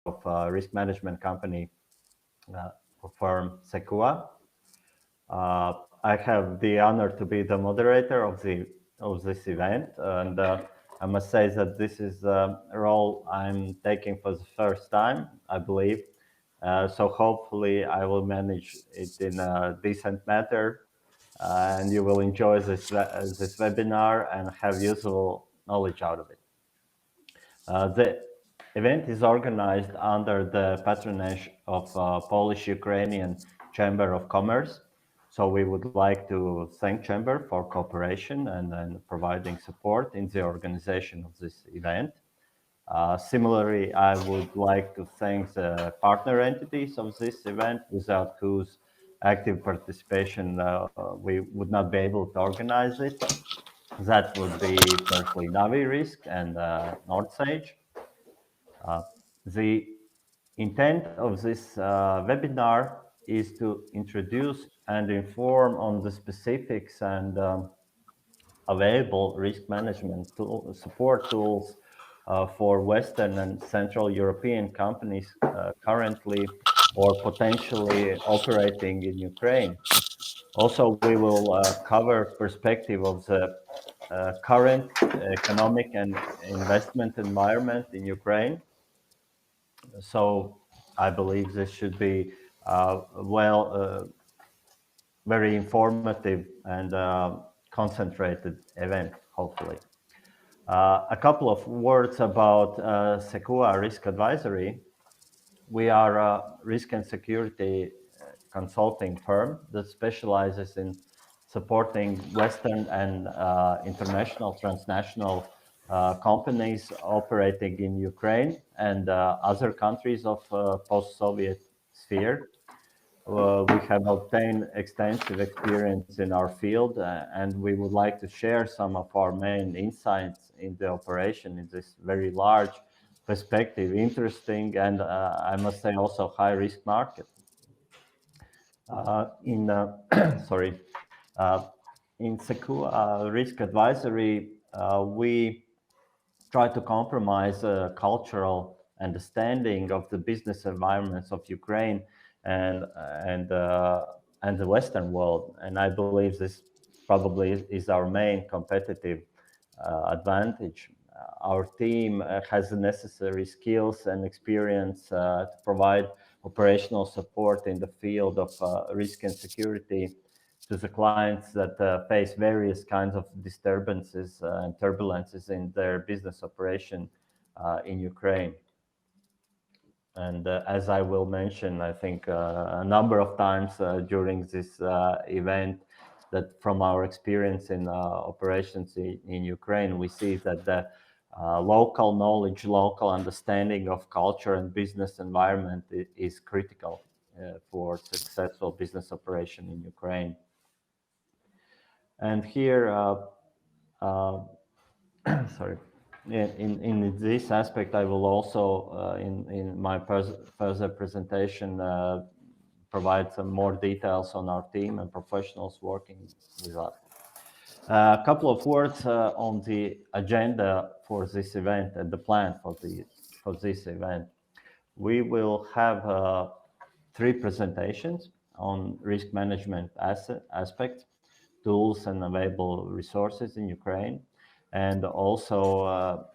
of risk management company firm SecUA. I have the honor to be the moderator of this event, and I must say that this is a role I'm taking for the first time, I believe. So hopefully I will manage it in a decent manner, and you will enjoy this webinar and have useful knowledge out of it. The event is organized under the patronage of Polish-Ukrainian Chamber of Commerce. So we would like to thank Chamber for cooperation and providing support in the organization of this event. Similarly, I would like to thank the partner entities of this event, without whose active participation we would not be able to organize it. That would be firstly NaviRisk and Nordsage. The intent of this webinar is to introduce and inform on the specifics and available risk management support tools for Western and Central European companies currently or potentially operating in Ukraine. Also, we will cover perspective of the current economic and investment environment in Ukraine. So I believe this should be very informative and concentrated event, hopefully. A couple of words about SecUA Risk Advisory. We are a risk and security consulting firm that specializes in supporting Western and international, transnational companies operating in Ukraine and other countries of post-Soviet sphere. We have obtained extensive experience in our field, and we would like to share some of our main insights in the operation in this very large perspective, interesting, and I must say also high-risk market. In SecUA Risk Advisory, we try to compromise cultural understanding of the business environments of Ukraine and the Western world, and I believe this probably is our main competitive advantage. Our team has the necessary skills and experience to provide operational support in the field of risk and security to the clients that face various kinds of disturbances and turbulences in their business operation in Ukraine. And as I will mention, I think a number of times during this event, that from our experience in operations in Ukraine, we see that the local knowledge, local understanding of culture and business environment is critical for successful business operation in Ukraine. And here, sorry. In this aspect, I will also, in my further presentation, provide some more details on our team and professionals working with us. A couple of words on the agenda for this event and the plan for this event. We will have 3 presentations on risk management aspects, tools and available resources in Ukraine, and also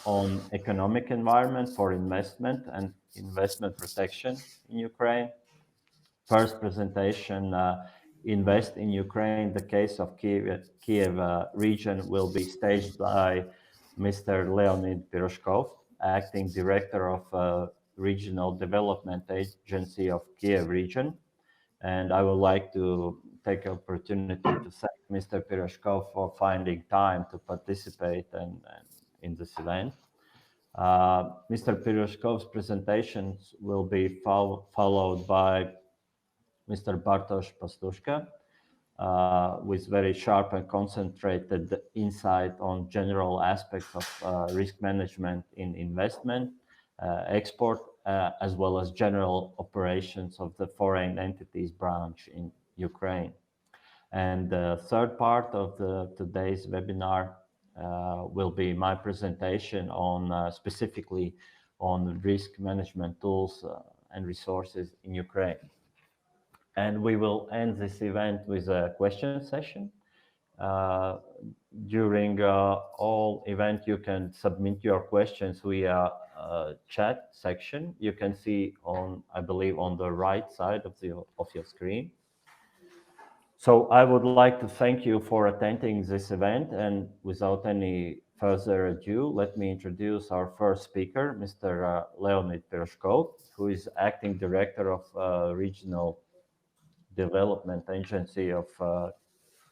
on economic environment for investment and investment protection in Ukraine. First presentation, Invest in Ukraine, the case of Kiev region, will be staged by Mr. Leonid Pyrozhkov, acting director of Regional Development Agency of Kyiv Region. And I would like to take the opportunity to thank Mr. Pyrozhkov for finding time to participate in this event. Mr. Pyrozhkov's presentations will be followed by Mr. Bartosz Pastuszka with very sharp and concentrated insight on general aspects of risk management in investment, export, as well as general operations of the foreign entities branch in Ukraine. And the third part of today's webinar will be my presentation on specifically on risk management tools and resources in Ukraine. And we will end this event with a question session. During all event, you can submit your questions via chat section. You can see on, I believe, on the right side of your screen. So I would like to thank you for attending this event, and without any further ado, let me introduce our first speaker, Mr. Leonid Pyrozhkov, who is Acting Director of Regional Development Agency of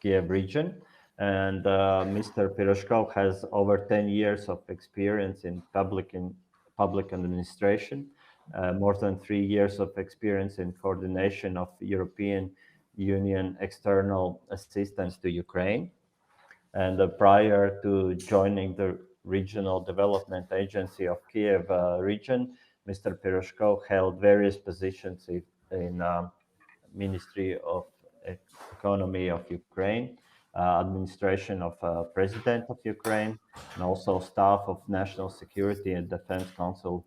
Kiev Region. And Mr. Pyrozhkov has over 10 years of experience in public administration, more than 3 years of experience in coordination of European Union external assistance to Ukraine. And prior to joining the Regional Development Agency of Kiev Region, Mr. Pyrozhkov held various positions in Ministry of Economy of Ukraine, administration of President of Ukraine, and also staff of National Security and Defense Council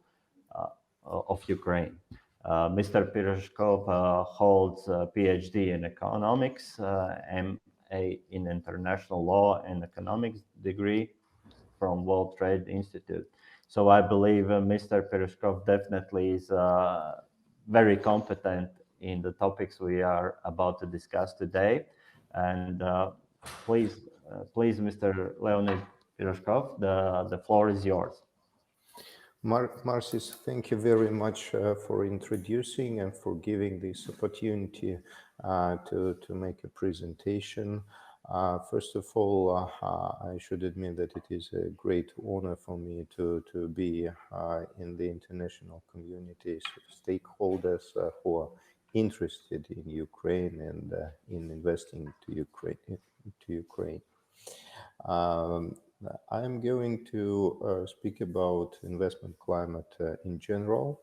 of Ukraine. Mr. Pyrozhkov holds a PhD in economics, MA in international law and economics degree from World Trade Institute. So I believe Mr. Pyrozhkov definitely is very competent in the topics we are about to discuss today. And please, Mr. Leonid Pyrozhkov, the floor is yours. Marcis, thank you very much for introducing and for giving this opportunity to make a presentation. First of all, I should admit that it is a great honor for me to be in the international communities of stakeholders who are interested in Ukraine and in investing to Ukraine. I'm going to speak about investment climate in general,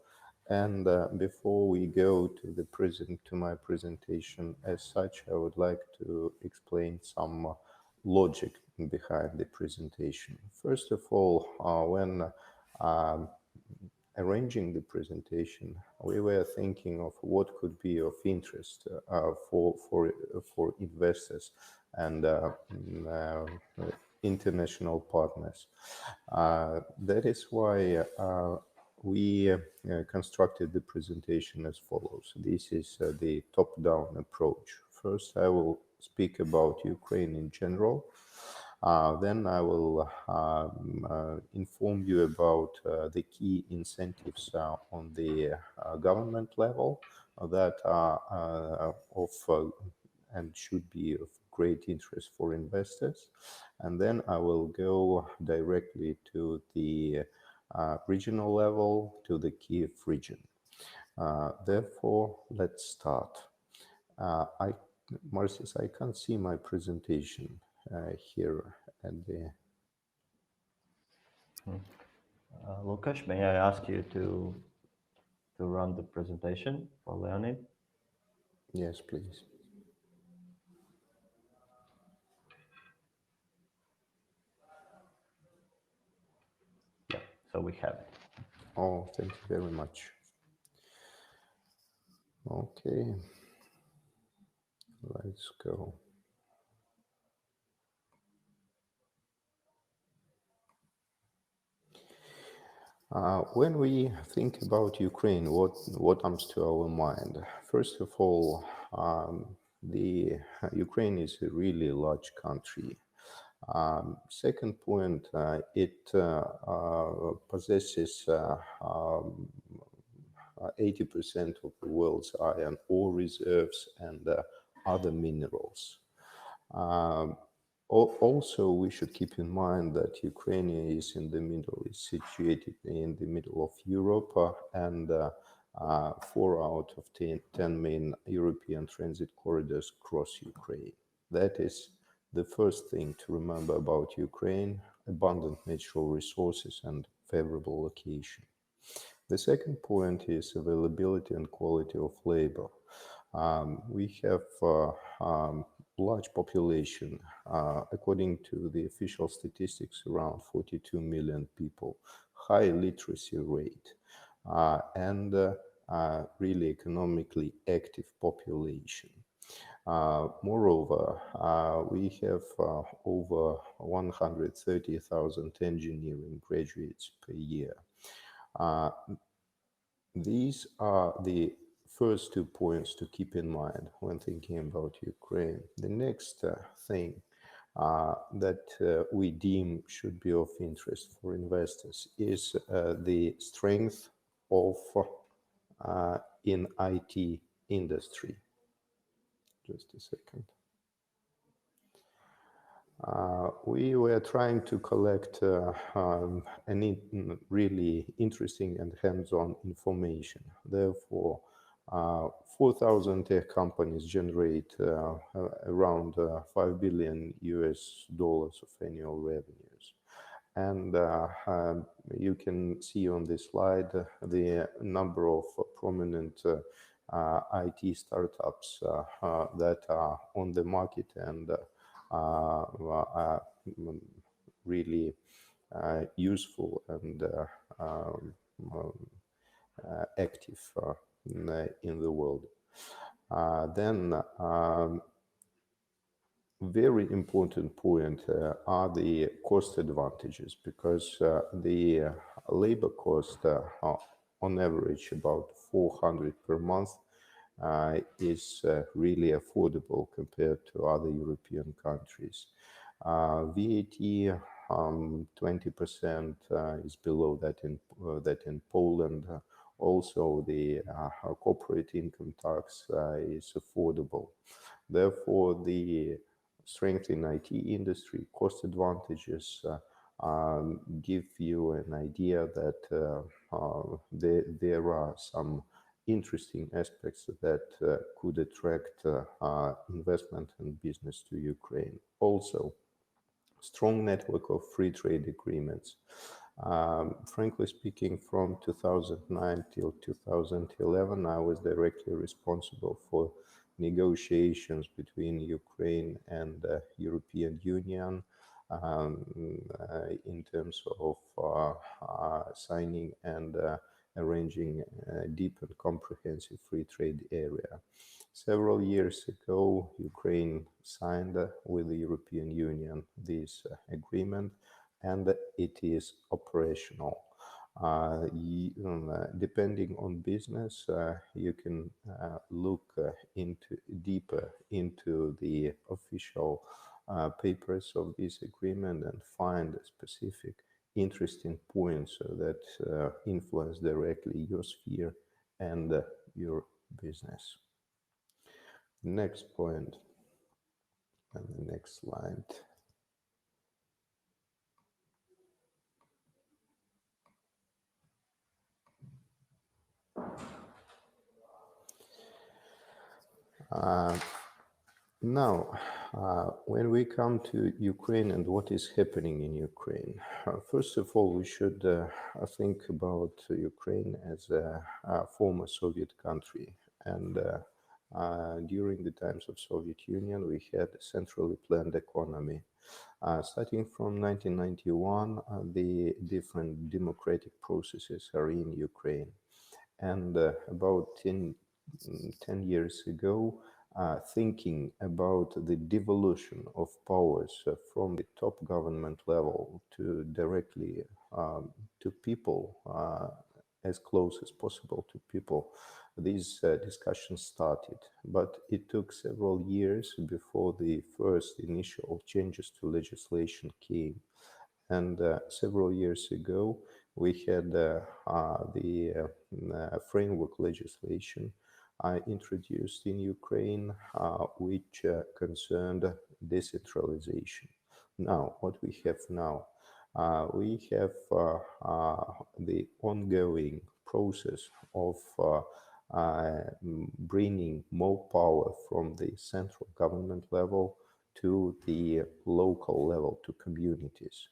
and before we go to my presentation as such, I would like to explain some logic behind the presentation. First of all, when arranging the presentation, we were thinking of what could be of interest for investors and international partners. That is why we constructed the presentation as follows. This is the top-down approach. First, I will speak about Ukraine in general. Then I will inform you about the key incentives on the government level that are of and should be of great interest for investors. And then I will go directly to the regional level, to the Kyiv region. Therefore, let's start. Marcis, I can't see my presentation here at the... Lukasz, may I ask you to run the presentation for Leonid? Yes, please. Yeah, so we have it. Oh, thank you very much. Okay, let's go. When we think about Ukraine, what comes to our mind? First of all, Ukraine is a really large country. Second point, it possesses 80% of the world's iron ore reserves and other minerals. Also, we should keep in mind that Ukraine is situated in the middle of Europe, and 4 out of 10 main European transit corridors cross Ukraine. That is the first thing to remember about Ukraine: abundant natural resources and favorable location. The second point is availability and quality of labor. We have large population. According to the official statistics, around 42 million people. high literacy rate and really economically active population. Moreover, we have over 130,000 engineering graduates per year. These are the first 2 points to keep in mind when thinking about Ukraine. The next thing that we deem should be of interest for investors is the strength of in IT industry. Just a second. We were trying to collect really interesting and hands-on information. Therefore, 4,000 tech companies generate around $5 billion of annual revenues. And you can see on this slide the number of prominent IT startups that are on the market and are really useful and active in the world. Then very important point are the cost advantages, because the labor cost on average about 400 per month is really affordable compared to other European countries. VAT 20% is below that in Poland. Also, the corporate income tax is affordable. Therefore, the strength in IT industry, cost advantages give you an idea that there are some interesting aspects that could attract investment and business to Ukraine. Also, strong network of free trade agreements. Frankly speaking, from 2009 till 2011, I was directly responsible for negotiations between Ukraine and the European Union in terms of signing and arranging a deep and comprehensive free trade area. Several years ago, Ukraine signed with the European Union this agreement, and it is operational. Depending on business, you can look deeper into the official papers of this agreement and find specific interesting points that influence directly your sphere and your business. Next point and the next slide. Now, when we come to Ukraine and what is happening in Ukraine, first of all, we should think about Ukraine as a former Soviet country. And during the times of Soviet Union, we had a centrally planned economy. Starting from 1991, the different democratic processes are in Ukraine. And about 10 years ago, thinking about the devolution of powers from the top government level to directly to people, as close as possible to people, these discussions started. But it took several years before the first initial changes to legislation came. And several years ago, we had the framework legislation introduced in Ukraine, which concerned decentralization. Now, what we have now? We have the ongoing process of bringing more power from the central government level to the local level, to communities.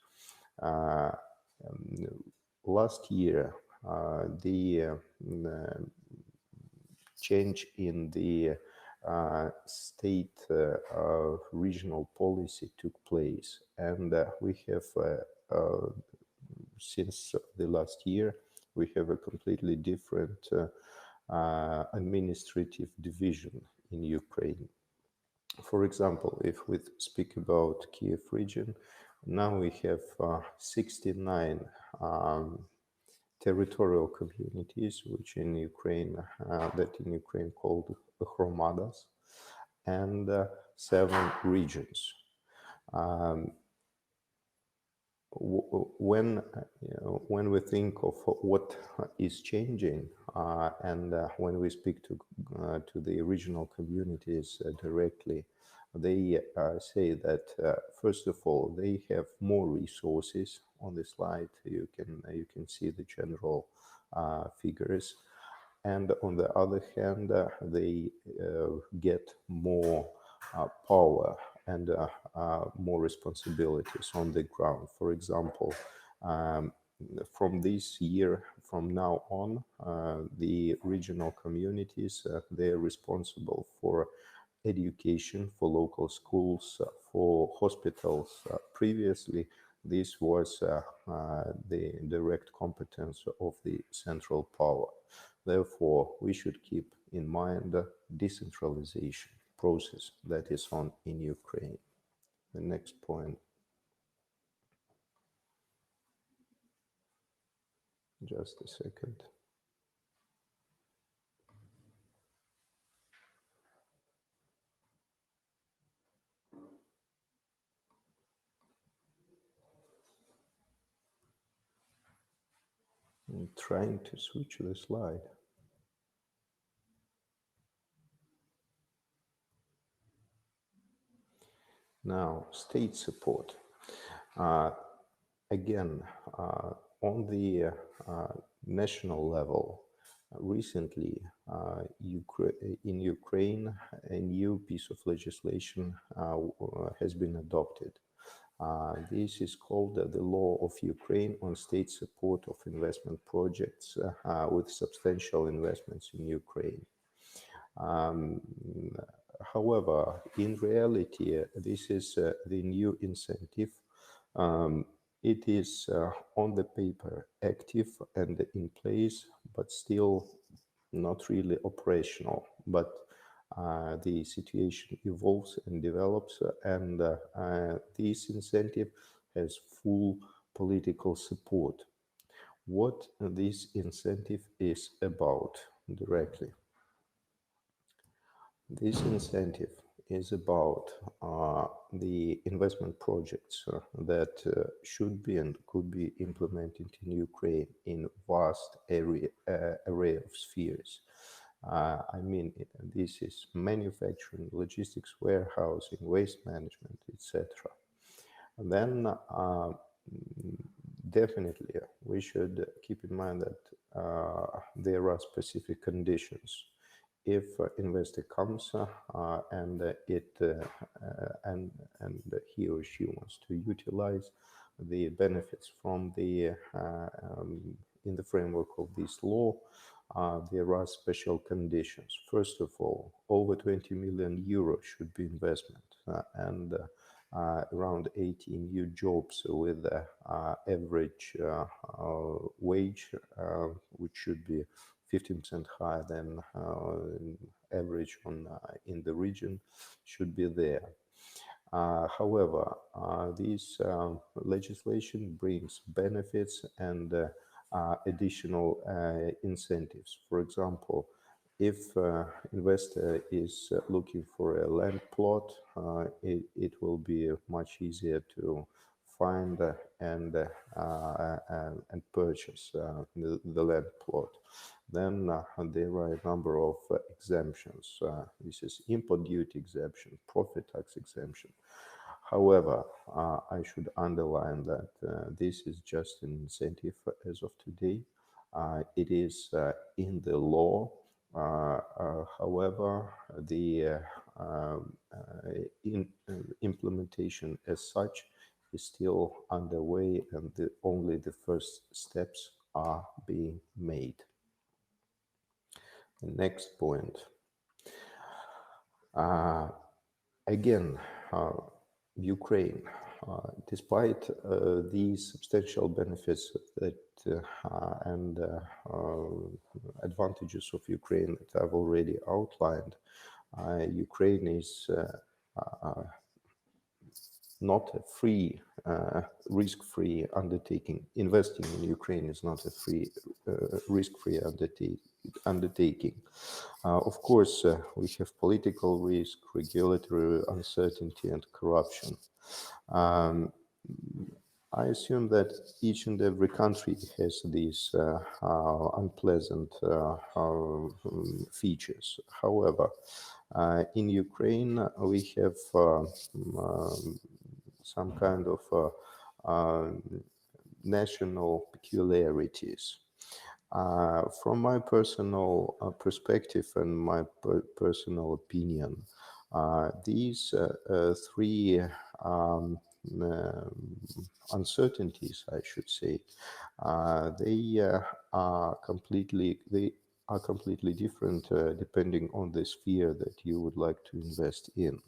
Last year, the change in the state regional policy took place, and we have since the last year, we have a completely different administrative division in Ukraine. For example, if we speak about Kyiv region, now we have 69 territorial communities, which in Ukraine, called hromadas, and 7 regions. When we think of what is changing, and when we speak to the regional communities directly, they say that first of all, they have more resources. On the slide, you can see the general figures, and on the other hand, they get more power and more responsibilities on the ground. For example, from this year, from now on, the regional communities, they're responsible for education, for local schools, for hospitals. Previously, this was the direct competence of the central power. Therefore, we should keep in mind the decentralization process that is on in Ukraine. The next point. Just a second. I'm trying to switch the slide. Now, state support. Again, on the national level, recently in Ukraine, a new piece of legislation has been adopted. This is called the Law of Ukraine on State Support of Investment Projects with Substantial Investments in Ukraine. However, in reality, this is the new incentive. It is on the paper active and in place, but still not really operational. But the situation evolves and develops, and this incentive has full political support. What this incentive is about directly? This incentive is about the investment projects that should be and could be implemented in Ukraine in vast array of spheres. I mean, this is manufacturing, logistics, warehousing, waste management, etc. And then definitely we should keep in mind that there are specific conditions. If investor comes and he or she wants to utilize the benefits from the in the framework of this law, there are special conditions. First of all, over 20 million euros should be investment, and around 80 new jobs with average wage, which should be 15% higher than average in the region, should be there. However, this legislation brings benefits and additional incentives. For example, if investor is looking for a land plot, it will be much easier to find and purchase the land plot. Then there are a number of exemptions. This is import duty exemption, profit tax exemption. However, I should underline that this is just an incentive as of today. It is in the law. However, the implementation as such is still underway, and only the first steps are being made. The next point. Again, Ukraine. despite these substantial benefits that and advantages of Ukraine that I've already outlined, Ukraine is not a free, risk-free undertaking. Investing in Ukraine is not a free, risk-free undertaking. Of course, we have political risk, regulatory uncertainty, and corruption. I assume that each and every country has these unpleasant features. However, in Ukraine, we have some kind of national peculiarities. From my personal perspective and my personal opinion, these three uncertainties, I should say, they are completely different depending on the sphere that you would like to invest in.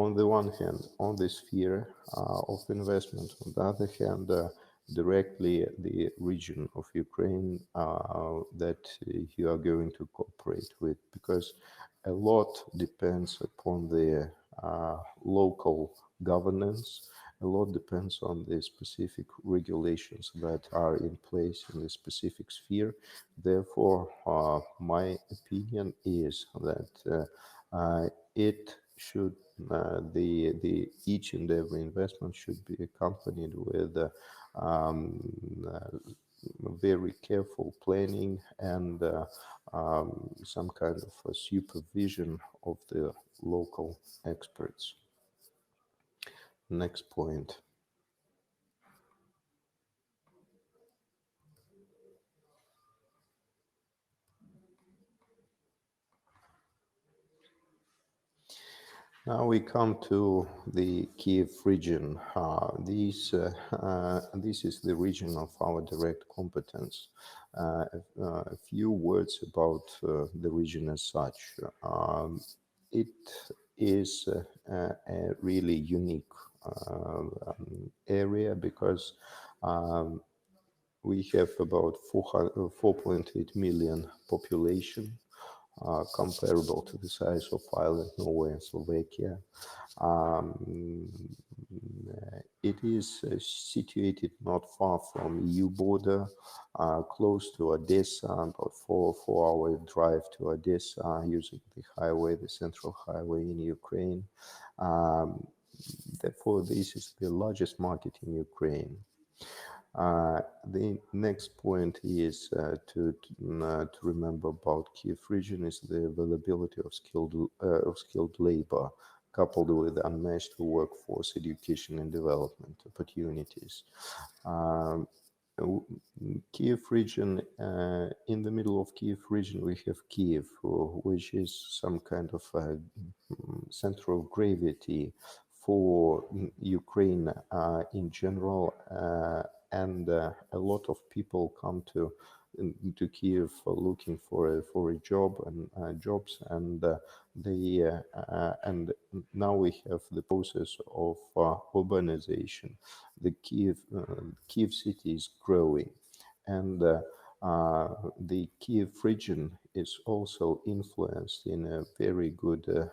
On the one hand, on the sphere of investment, on the other hand, directly the region of Ukraine that you are going to cooperate with, because a lot depends upon the local governance. A lot depends on the specific regulations that are in place in the specific sphere. Therefore, my opinion is that it should each and every investment should be accompanied with very careful planning and some kind of a supervision of the local experts. Next point. Now we come to the Kiev region. This is the region of our direct competence. A few words about the region as such. It is a really unique area because we have about 4.8 million population. Comparable to the size of Ireland, Norway, and Slovakia. It is situated not far from EU border, close to Odessa, about 4-hour drive to Odessa using the highway, the central highway in Ukraine. Therefore, this is the largest market in Ukraine. The next point is to remember about Kyiv region is the availability of skilled labor, coupled with unmatched workforce, education, and development opportunities. Kyiv region, in the middle of Kyiv region, we have Kiev, which is some kind of a center of gravity for Ukraine in general. And a lot of people come to Kiev looking for a job and jobs, and and now we have the process of urbanization. The Kiev city is growing, and the Kiev region is also influenced in a very good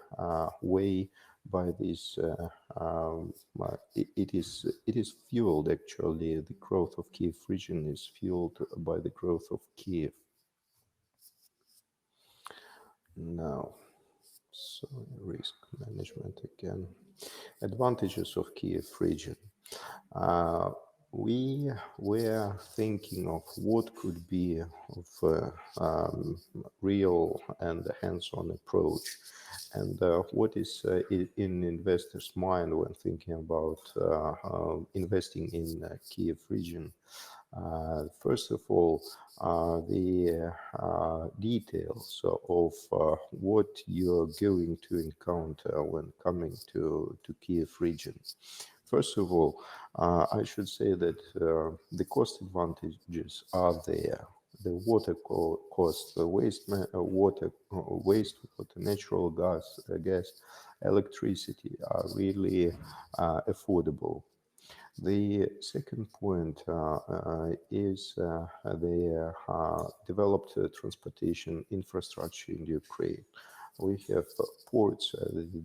way by this. It is fueled, actually, the growth of Kiev region is fueled by the growth of Kiev. Now, so risk management again. Advantages of Kiev region. We were thinking of what could be of a real and hands-on approach, and what is in investors' mind when thinking about investing in Kiev region. First of all, the details of what you're going to encounter when coming to Kiev region. First of all, I should say that the cost advantages are there. The water cost, the wastewater, natural gas, electricity are really affordable. The second point is the developed transportation infrastructure in Ukraine. We have ports,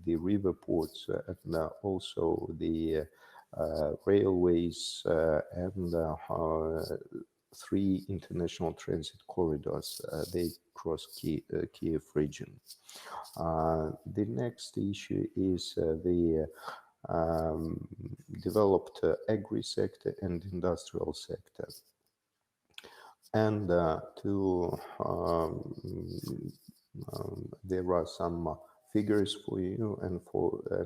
the river ports, and also the railways and 3 international transit corridors. They cross Kyiv region. The next issue is the developed agri-sector and industrial sector. And there are some figures for you and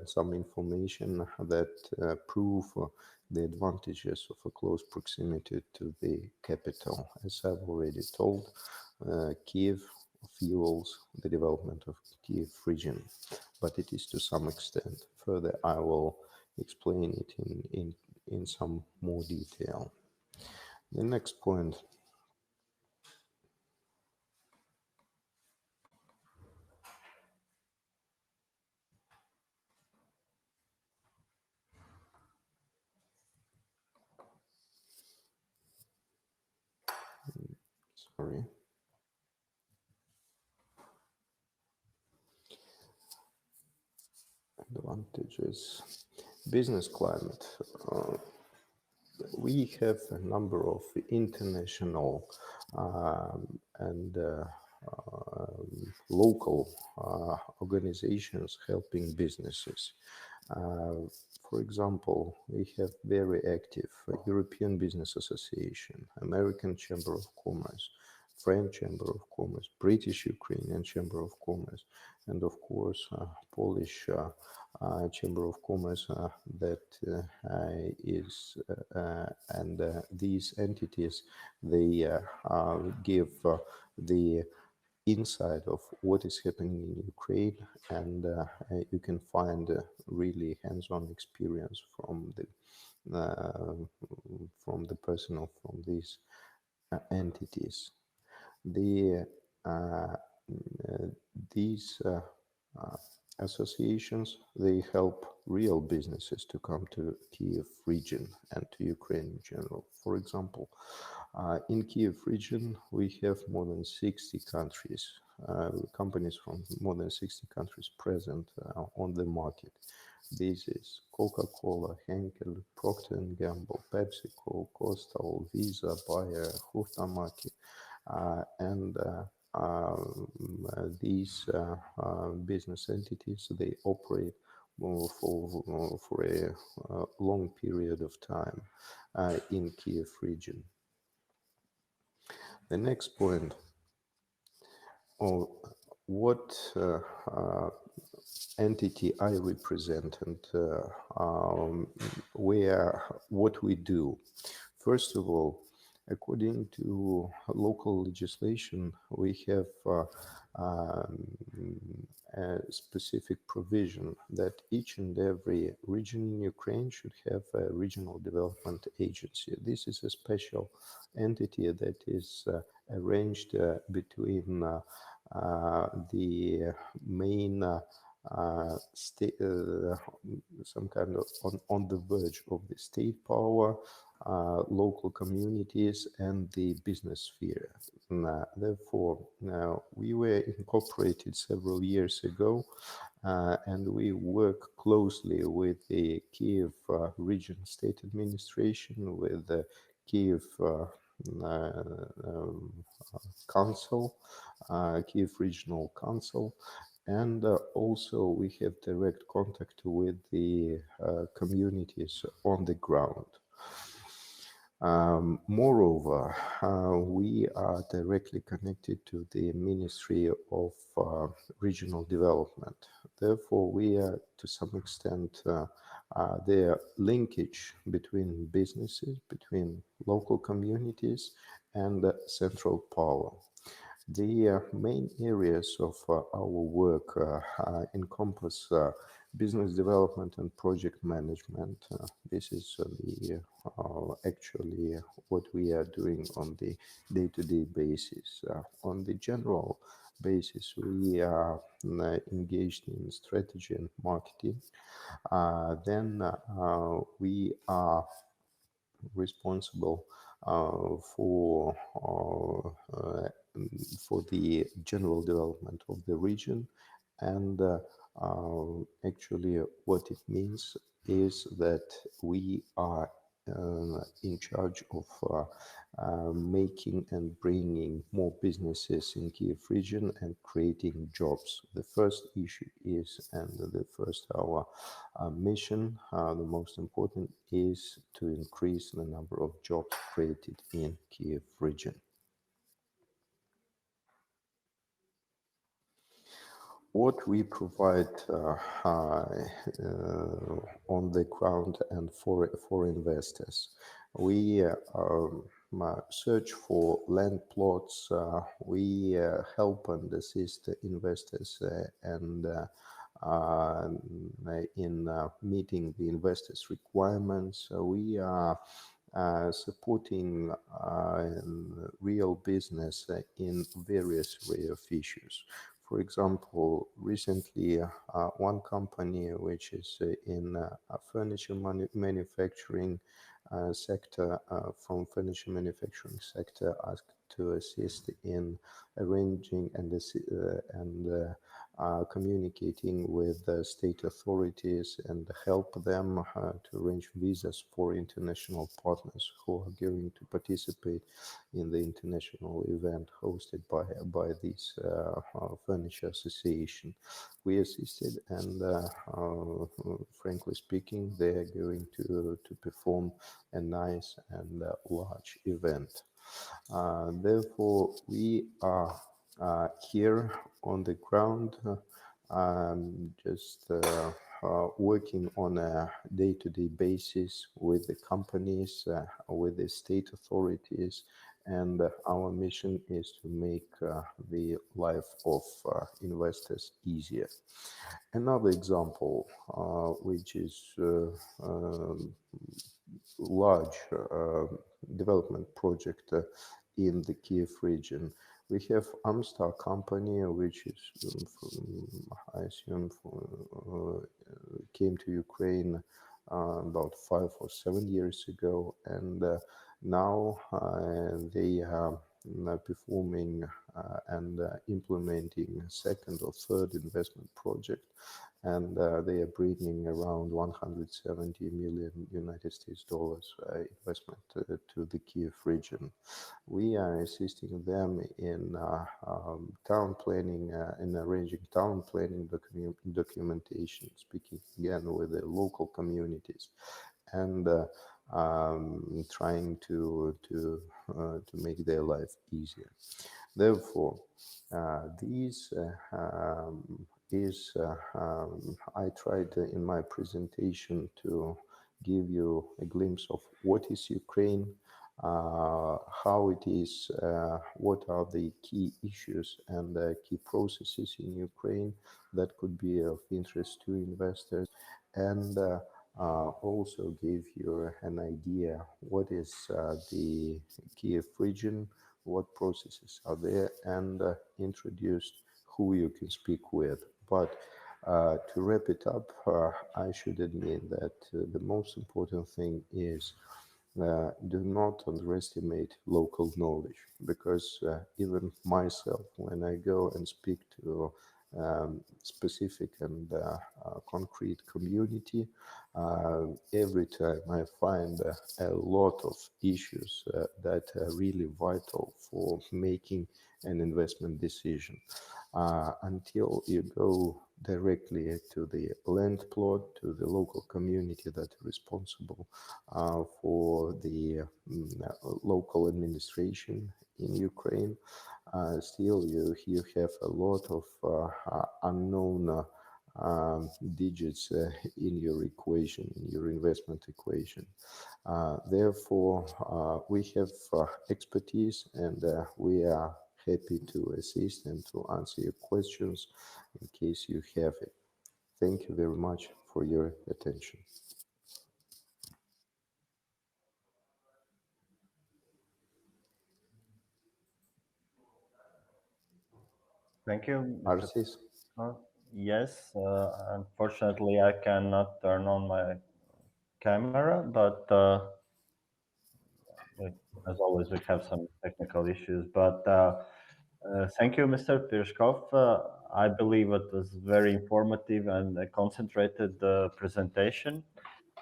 some information that prove the advantages of a close proximity to the capital. As I've already told, Kiev fuels the development of Kyiv region, but it is to some extent. Further, I will explain it in some more detail. The next point. Sorry. Advantages. Business climate. We have a number of international and local organizations helping businesses. For example, we have very active European Business Association, American Chamber of Commerce, French Chamber of Commerce, British Ukrainian Chamber of Commerce, and of course, Polish Chamber of Commerce that is, and these entities, they give the insight of what is happening in Ukraine, and you can find really hands-on experience from the personnel from these entities. These associations, they help real businesses to come to Kyiv region and to Ukraine in general. For example, in Kyiv region, we have more than 60 countries, companies from more than 60 countries present on the market. This is Coca-Cola, Henkel, Procter & Gamble, PepsiCo, Coastal, Visa, Bayer, Huhtamaki, and these business entities, they operate for a long period of time in Kyiv region. The next point, what entity I represent and what we do. First of all, according to local legislation, we have a specific provision that each and every region in Ukraine should have a regional development agency. This is a special entity that is arranged between the main state, some kind of on the verge of the state power, local communities, and the business sphere. Therefore, we were incorporated several years ago, and we work closely with the Kyiv Region State Administration, with the Kyiv Council, Kyiv Regional Council, and also we have direct contact with the communities on the ground. Moreover, we are directly connected to the Ministry of Regional Development. Therefore, we are to some extent the linkage between businesses, between local communities and central power. The main areas of our work encompass business development and project management. This is actually what we are doing on the day-to-day basis. On the general basis, we are engaged in strategy and marketing. Then we are responsible for the general development of the region, and actually what it means is that we are in charge of making and bringing more businesses in Kyiv region and creating jobs. The first issue is, and the first our mission, the most important, is to increase the number of jobs created in Kyiv region. What we provide on the ground and for investors, we search for land plots. We help and assist investors and in meeting the investors' requirements. We are supporting real business in various array of issues. For example, recently, one company which is in furniture manufacturing sector, from furniture manufacturing sector, asked to assist in arranging and communicating with state authorities and help them to arrange visas for international partners who are going to participate in the international event hosted by this furniture association. We assisted, and frankly speaking, they are going to perform a nice and large event. Therefore, we are here on the ground, just working on a day-to-day basis with the companies, with the state authorities, and our mission is to make the life of investors easier. Another example, which is large development project in the Kiev region. We have Amstar Company, which is, I assume, came to Ukraine about 5 or 7 years ago, and now they are performing and implementing a second or third investment project, and they are bringing around 170 million United States dollars investment to the Kiev region. We are assisting them in town planning, in arranging town planning documentation, speaking again with the local communities, and trying to make their life easier. Therefore, I tried in my presentation to give you a glimpse of what is Ukraine, how it is, what are the key issues and key processes in Ukraine that could be of interest to investors, and also give you an idea what is the Kiev region, what processes are there, and introduced who you can speak with. But to wrap it up, I should admit that the most important thing is do not underestimate local knowledge, because even myself, when I go and speak to specific and concrete community, every time I find a lot of issues that are really vital for making an investment decision. Until you go directly to the land plot, to the local community that is responsible for the local administration in Ukraine, still you have a lot of unknown digits in your equation, in your investment equation. Therefore, we have expertise, and we are happy to assist and to answer your questions in case you have it. Thank you very much for your attention. Thank you, Mr. Marcis? Yes, unfortunately, I cannot turn on my camera, but as always, we have some technical issues. But thank you, Mr. Pyrozhkov. I believe it was very informative and a concentrated presentation.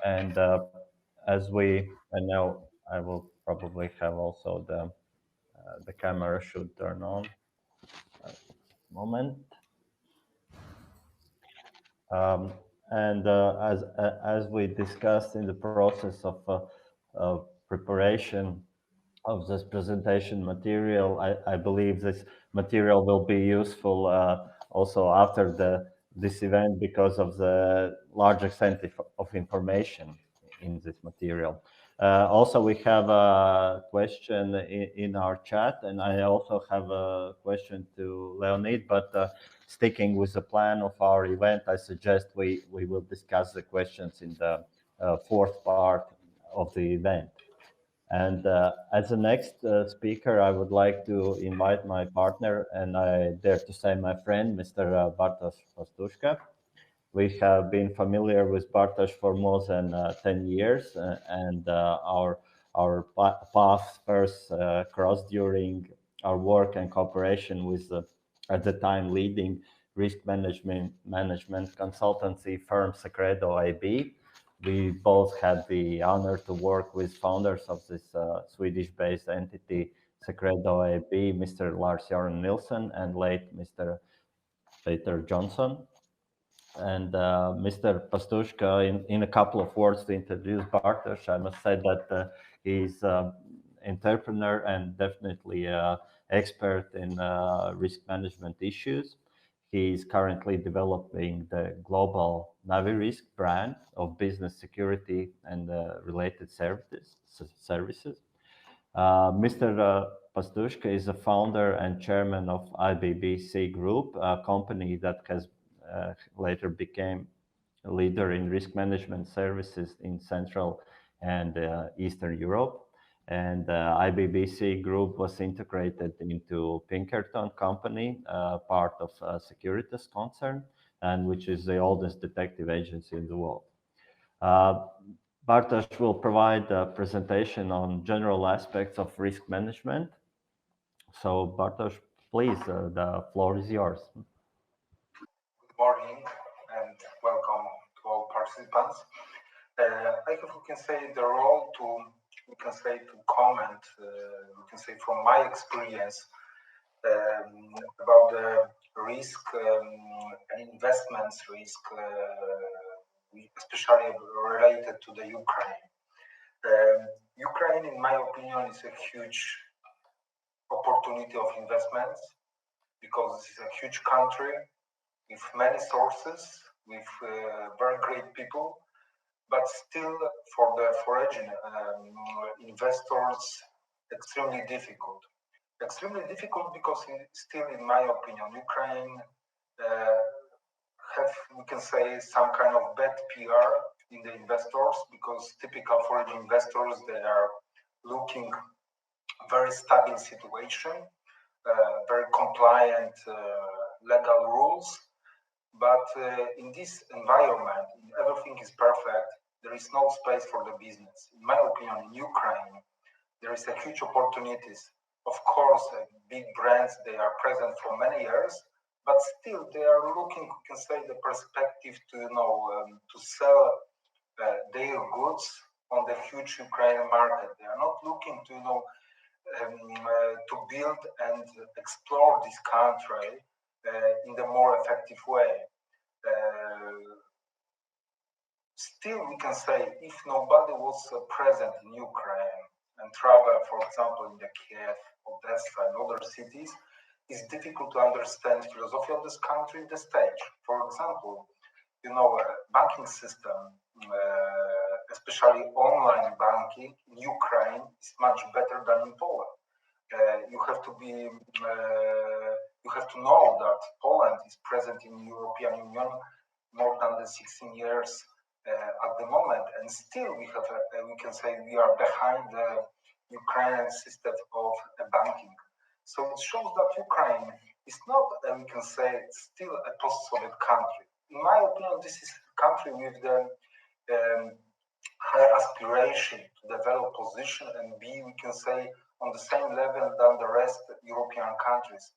And and now I will probably have also the camera should turn on. Moment. Um, and as we discussed in the process of preparation of this presentation material, I believe this material will be useful also after this event because of the large extent of information in this material. Also, we have a question in our chat, and I also have a question to Leonid, but sticking with the plan of our event, I suggest we will discuss the questions in the fourth part of the event. And as the next speaker, I would like to invite my partner, and I dare to say my friend, Mr. Bartosz Pastuszka. We have been familiar with Bartosz for more than 10 years, and our paths first crossed during our work and cooperation with at the time leading risk management consultancy firm Secredo AB. We both had the honor to work with founders of this Swedish-based entity, Secredo AB, Mr. Lars-Göran Nilsson and late Mr. Peter Johnson. And Mr. Pastuszka, in a couple of words to introduce Bartosz, I must say that he's an entrepreneur and definitely expert in risk management issues. He's currently developing the global NaviRisk brand of business security and related services. Mr. Pastuszka is a founder and chairman of IBBC Group, a company that has later became a leader in risk management services in Central and Eastern Europe. And IBBC Group was integrated into Pinkerton Company, part of Securitas concern, and which is the oldest detective agency in the world. Bartosz will provide a presentation on general aspects of risk management. So Bartosz, please, the floor is yours. Good morning and welcome to all participants. I think we can say the role to comment, we can say from my experience about the risk and investments risk, especially related to the Ukraine. Ukraine, in my opinion, is a huge opportunity of investments because it's a huge country with many sources, with very great people, but still for the foreign investors, extremely difficult. Extremely difficult because still, in my opinion, Ukraine have, we can say, some kind of bad PR in the investors because typical foreign investors, they are looking very stable situation, very compliant legal rules. But in this environment, everything is perfect. There is no space for the business. In my opinion, in Ukraine, there is a huge opportunities. Of course, big brands, they are present for many years, but still they are looking, we can say, the perspective to, to sell their goods on the huge Ukrainian market. They are not looking to, to build and explore this country in the more effective way. Still, we can say if nobody was present in Ukraine and travel, for example, in the Kiev, Odessa, and other cities, it's difficult to understand philosophy of this country, the stage. For example, banking system, especially online banking in Ukraine, is much better than in Poland. You have to know that Poland is present in the European Union more than the 16 years at the moment, and still we have, we can say, we are behind the Ukrainian system of banking. So it shows that Ukraine is not, we can say, still a post-Soviet country. In my opinion, this is a country with the high aspiration to develop position and be, we can say, on the same level than the rest European countries.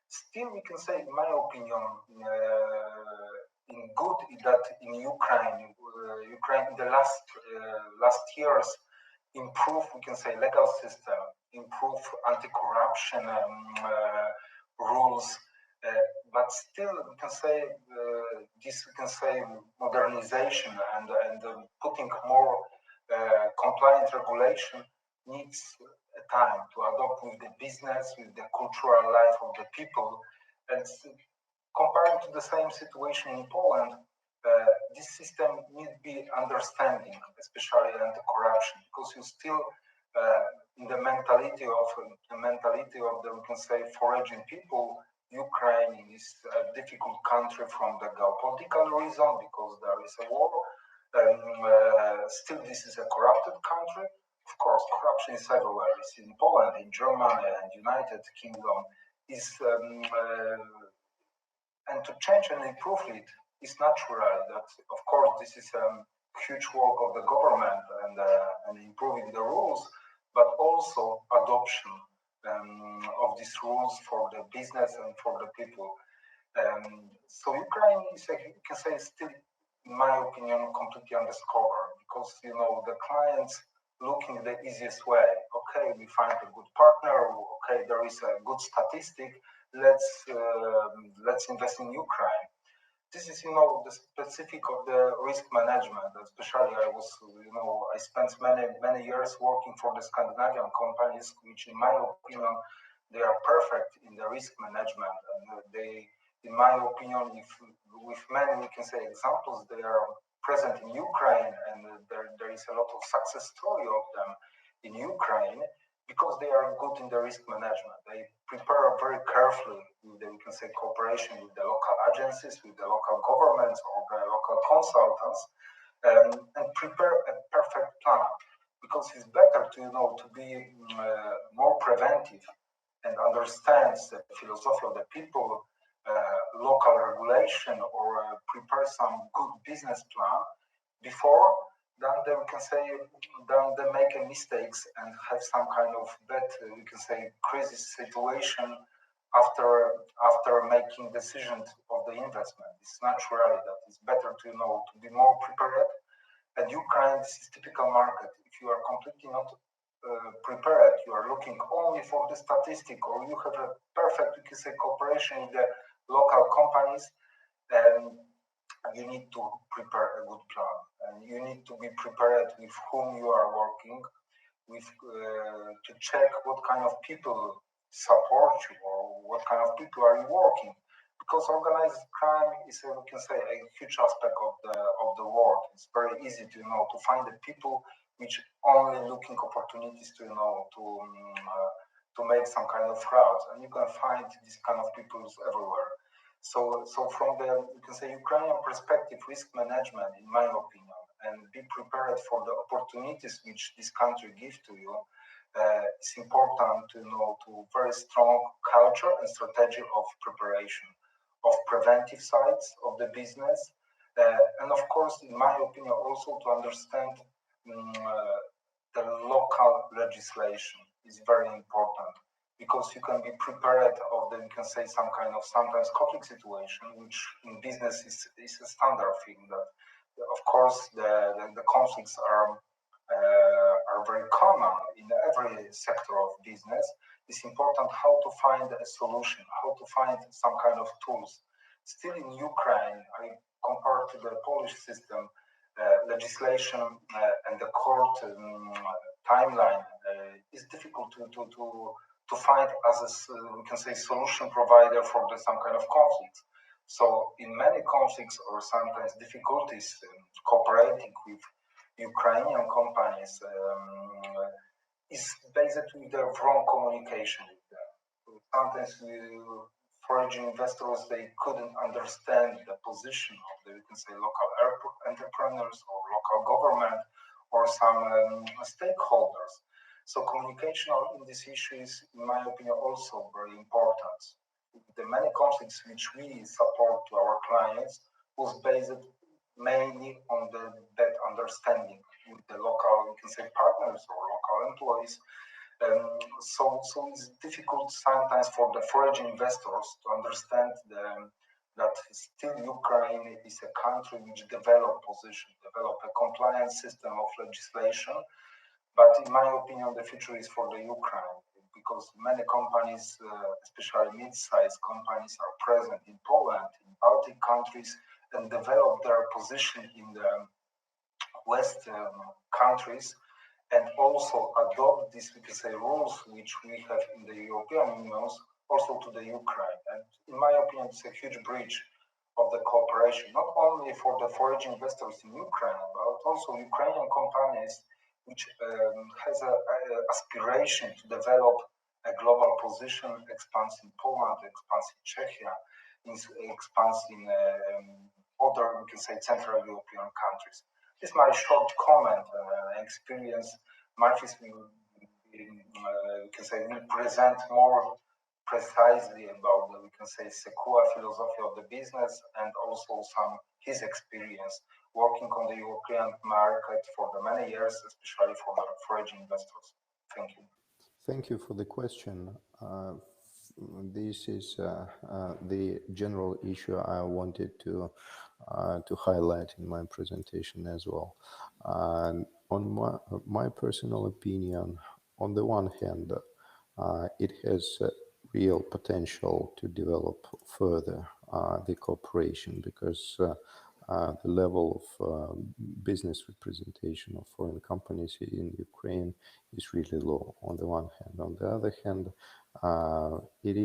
Still, we can say, in my opinion, in good that in Ukraine, Ukraine in the last years improve, we can say, legal system, improve anti-corruption rules, but still we can say this, we can say, modernization and putting more compliant regulation needs a time to adopt with the business, with the cultural life of the people. And comparing to the same situation in Poland, this system needs to be understanding, especially anti-corruption, because you still in the mentality of the, we can say, foraging people. Ukraine is a difficult country from the geopolitical reason because there is a war. Still, this is a corrupted country. Of course, corruption is everywhere. It's in Poland, in Germany, and United Kingdom. And to change and improve it is natural. That, of course, this is a huge work of the government and improving the rules, but also adoption of these rules for the business and for the people. So Ukraine is, you can say, still, in my opinion, completely undiscovered because, you know, the clients looking the easiest way. Okay, we find a good partner. Okay, there is a good statistic. Let's invest in Ukraine. This is, you know, the specific of the risk management. Especially, I spent many years working for the Scandinavian companies, which, in my opinion, they are perfect in the risk management. And they, in my opinion, with many, we can say, examples, they are present in Ukraine, and there is a lot of success story of them in Ukraine because they are good in the risk management. They prepare very carefully with the, we can say, cooperation with the local agencies, with the local governments or the local consultants, and prepare a perfect plan. Because it's better to, you know, to be more preventive and understand the philosophy of the people, local regulation, or prepare some good business plan before then they, we can say, then they make mistakes and have some kind of bad, we can say, crisis situation after making decisions of the investment. It's naturally that it's better to, you know, to be more prepared. And Ukraine, this is typical market. If you are completely not prepared, you are looking only for the statistic, or you have a perfect, we can say, cooperation with the local companies, you need to prepare a good plan, and you need to be prepared with whom you are working, with to check what kind of people support you or what kind of people are you working. Because organized crime is, we can say, a huge aspect of the world. It's very easy to, you know, to find the people which only looking opportunities to, you know, to make some kind of frauds, and you can find these kind of people everywhere. So from the, you can say, Ukrainian perspective, risk management, in my opinion, and be prepared for the opportunities which this country gives to you, it's important to, you know, to very strong culture and strategy of preparation, of preventive sides of the business, and of course, in my opinion, also to understand the local legislation is very important. Because you can be prepared of the, you can say, some kind of sometimes conflict situation, which in business is a standard thing. That, of course, the conflicts are very common in every sector of business. It's important how to find a solution, how to find some kind of tools. Still in Ukraine, compared to the Polish system, legislation and the court timeline is difficult to find as a, we can say, solution provider for some kind of conflicts. So in many conflicts or sometimes difficulties cooperating with Ukrainian companies is based with the wrong communication with them. So sometimes foreign investors, they couldn't understand the position of the, we can say, local entrepreneurs or local government or some stakeholders. So communication in this issue is, in my opinion, also very important. The many conflicts which we support to our clients was based mainly on that understanding with the local, we can say, partners or local employees. So it's difficult sometimes for the foreign investors to understand that still Ukraine is a country which develop a compliance system of legislation. But in my opinion, the future is for the Ukraine, because many companies, especially mid-sized companies, are present in Poland, in Baltic countries, and develop their position in the West countries, and also adopt these, we can say, rules which we have in the European Union also to the Ukraine. And in my opinion, it's a huge bridge of the cooperation, not only for the foreign investors in Ukraine, but also Ukrainian companies which has an aspiration to develop a global position, expands in Poland, expands in Czechia, expands in other, we can say, Central European countries. This is my short comment experience. Marcis will, we can say, will present more precisely about the, we can say, SecUA philosophy of the business, and also his experience working on the European market for the many years, especially for the foreign investors. Thank you. Thank you for the question. This is the general issue I wanted to highlight in my presentation as well. On my personal opinion, on the one hand, it has real potential to develop further the cooperation, because the level of business representation of foreign companies in Ukraine is really low, on the one hand. On the other hand, it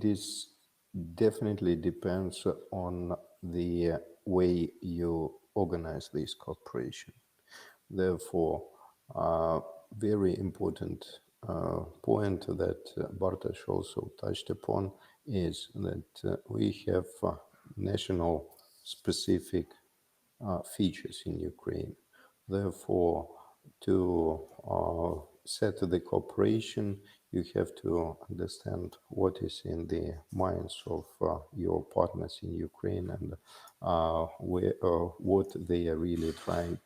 is definitely depends on the way you organize this cooperation. Therefore, very important point that Bartosz also touched upon is that we have national specific features in Ukraine. Therefore, to set the cooperation, you have to understand what is in the minds of your partners in Ukraine, and what they are really trying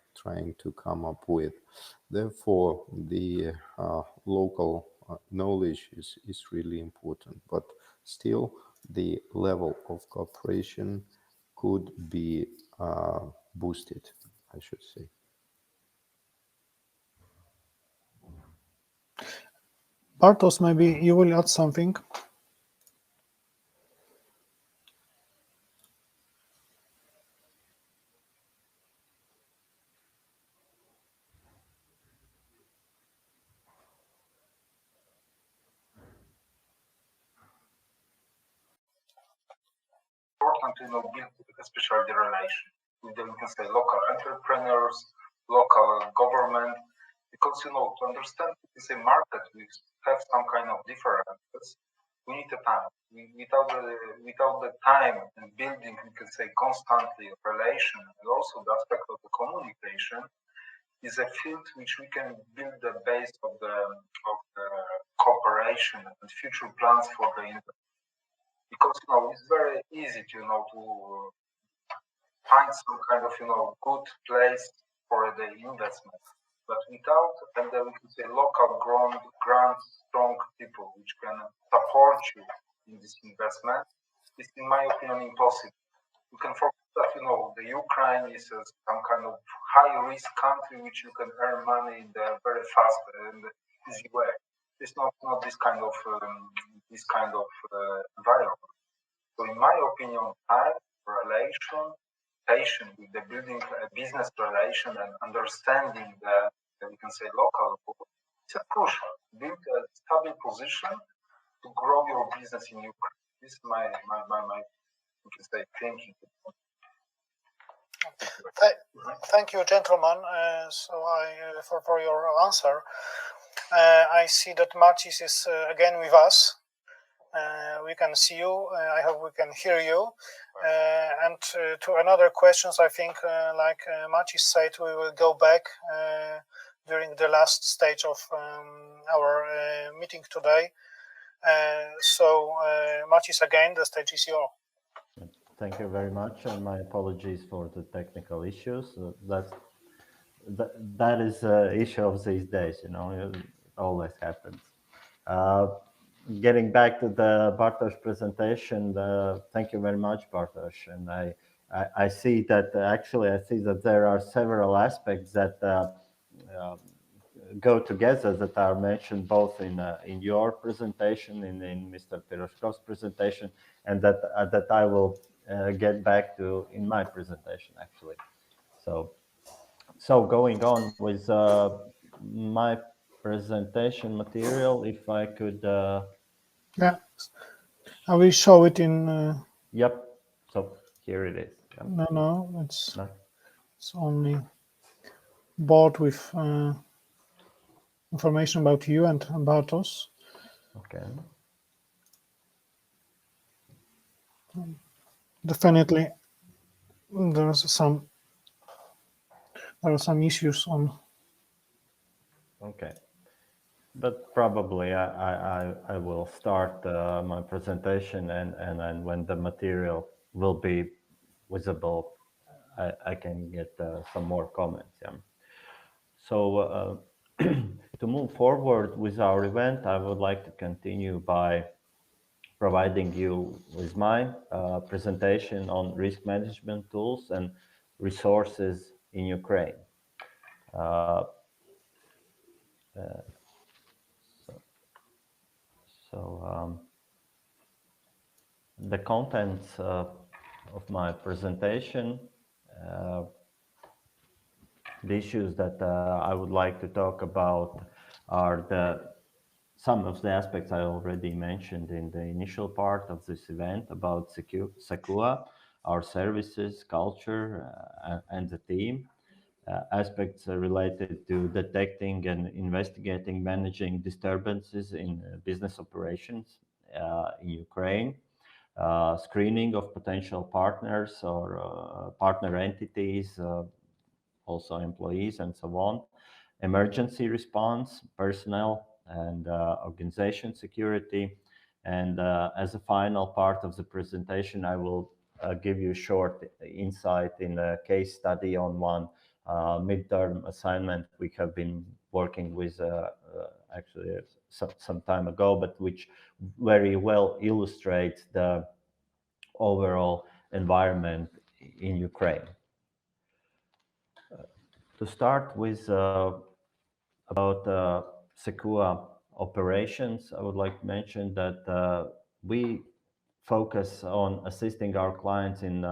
to come up with. Therefore, the local knowledge is really important, but still the level of cooperation could be boosted, I should say. Bartosz, maybe you will add something. Important to build especially the relation with the, we can say, local entrepreneurs, local government, because to understand this market, we have some kind of differences. We need the time. Without the time and building, we can say, constantly relation, and also the aspect of the communication is a field which we can build the base of the cooperation and future plans for the industry. Because it's very easy to find some kind of good place for the investment, but without, and we can say, local ground strong people which can support you in this investment, is, in my opinion, impossible. You can forget that the Ukraine is some kind of high risk country which you can earn money in the very fast and easy way. It's not this kind of environment. So in my opinion, time, relation, patience with the building a business relation and understanding the, we can say, local, it's crucial. Build a stable position to grow your business in Ukraine. This is my we can say, thinking. Thank you, gentlemen. For your answer. I see that Marcis is again with us. We can see you. I hope we can hear you. And to another questions, I think, like Marcis said, we will go back during the last stage of our meeting today. So, Marcis, again, the stage is yours. Thank you very much, and my apologies for the technical issues. That is an issue of these days, you know, it always happens. Getting back to the Bartosz presentation, thank you very much, Bartosz. And I see that there are several aspects that go together that are mentioned both in your presentation, in Mr. Pyrozhkov's presentation, and that I will get back to in my presentation, actually. So going on with my presentation material, if I could. Yeah, I will show it in. Yep. So here it is. Yep. No, it's only board with information about you and Bartosz. Okay. Definitely, there are some issues on. Okay. But probably I will start my presentation, and then when the material will be visible, I can get some more comments. Yeah. So to move forward with our event, I would like to continue by providing you with my presentation on risk management tools and resources in Ukraine. The contents of my presentation, the issues that I would like to talk about are some of the aspects I already mentioned in the initial part of this event about SecUA, our services, culture, and the team. Aspects related to detecting and investigating, managing disturbances in business operations in Ukraine, screening of potential partners or partner entities, also employees and so on, emergency response, personnel and organization security. And as a final part of the presentation, I will give you a short insight in a case study on one midterm assignment we have been working with actually some time ago, but which very well illustrates the overall environment in Ukraine. To start with about SecUA operations, I would like to mention that we focus on assisting our clients in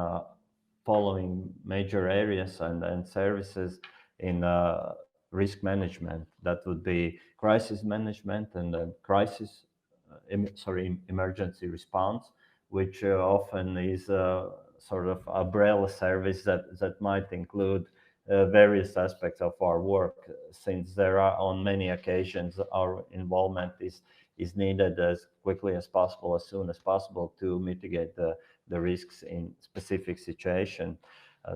following major areas and services in risk management. That would be crisis management and emergency response, which often is a sort of umbrella service that might include various aspects of our work, since there are on many occasions our involvement is needed as quickly as possible, as soon as possible, to mitigate the risks in specific situation.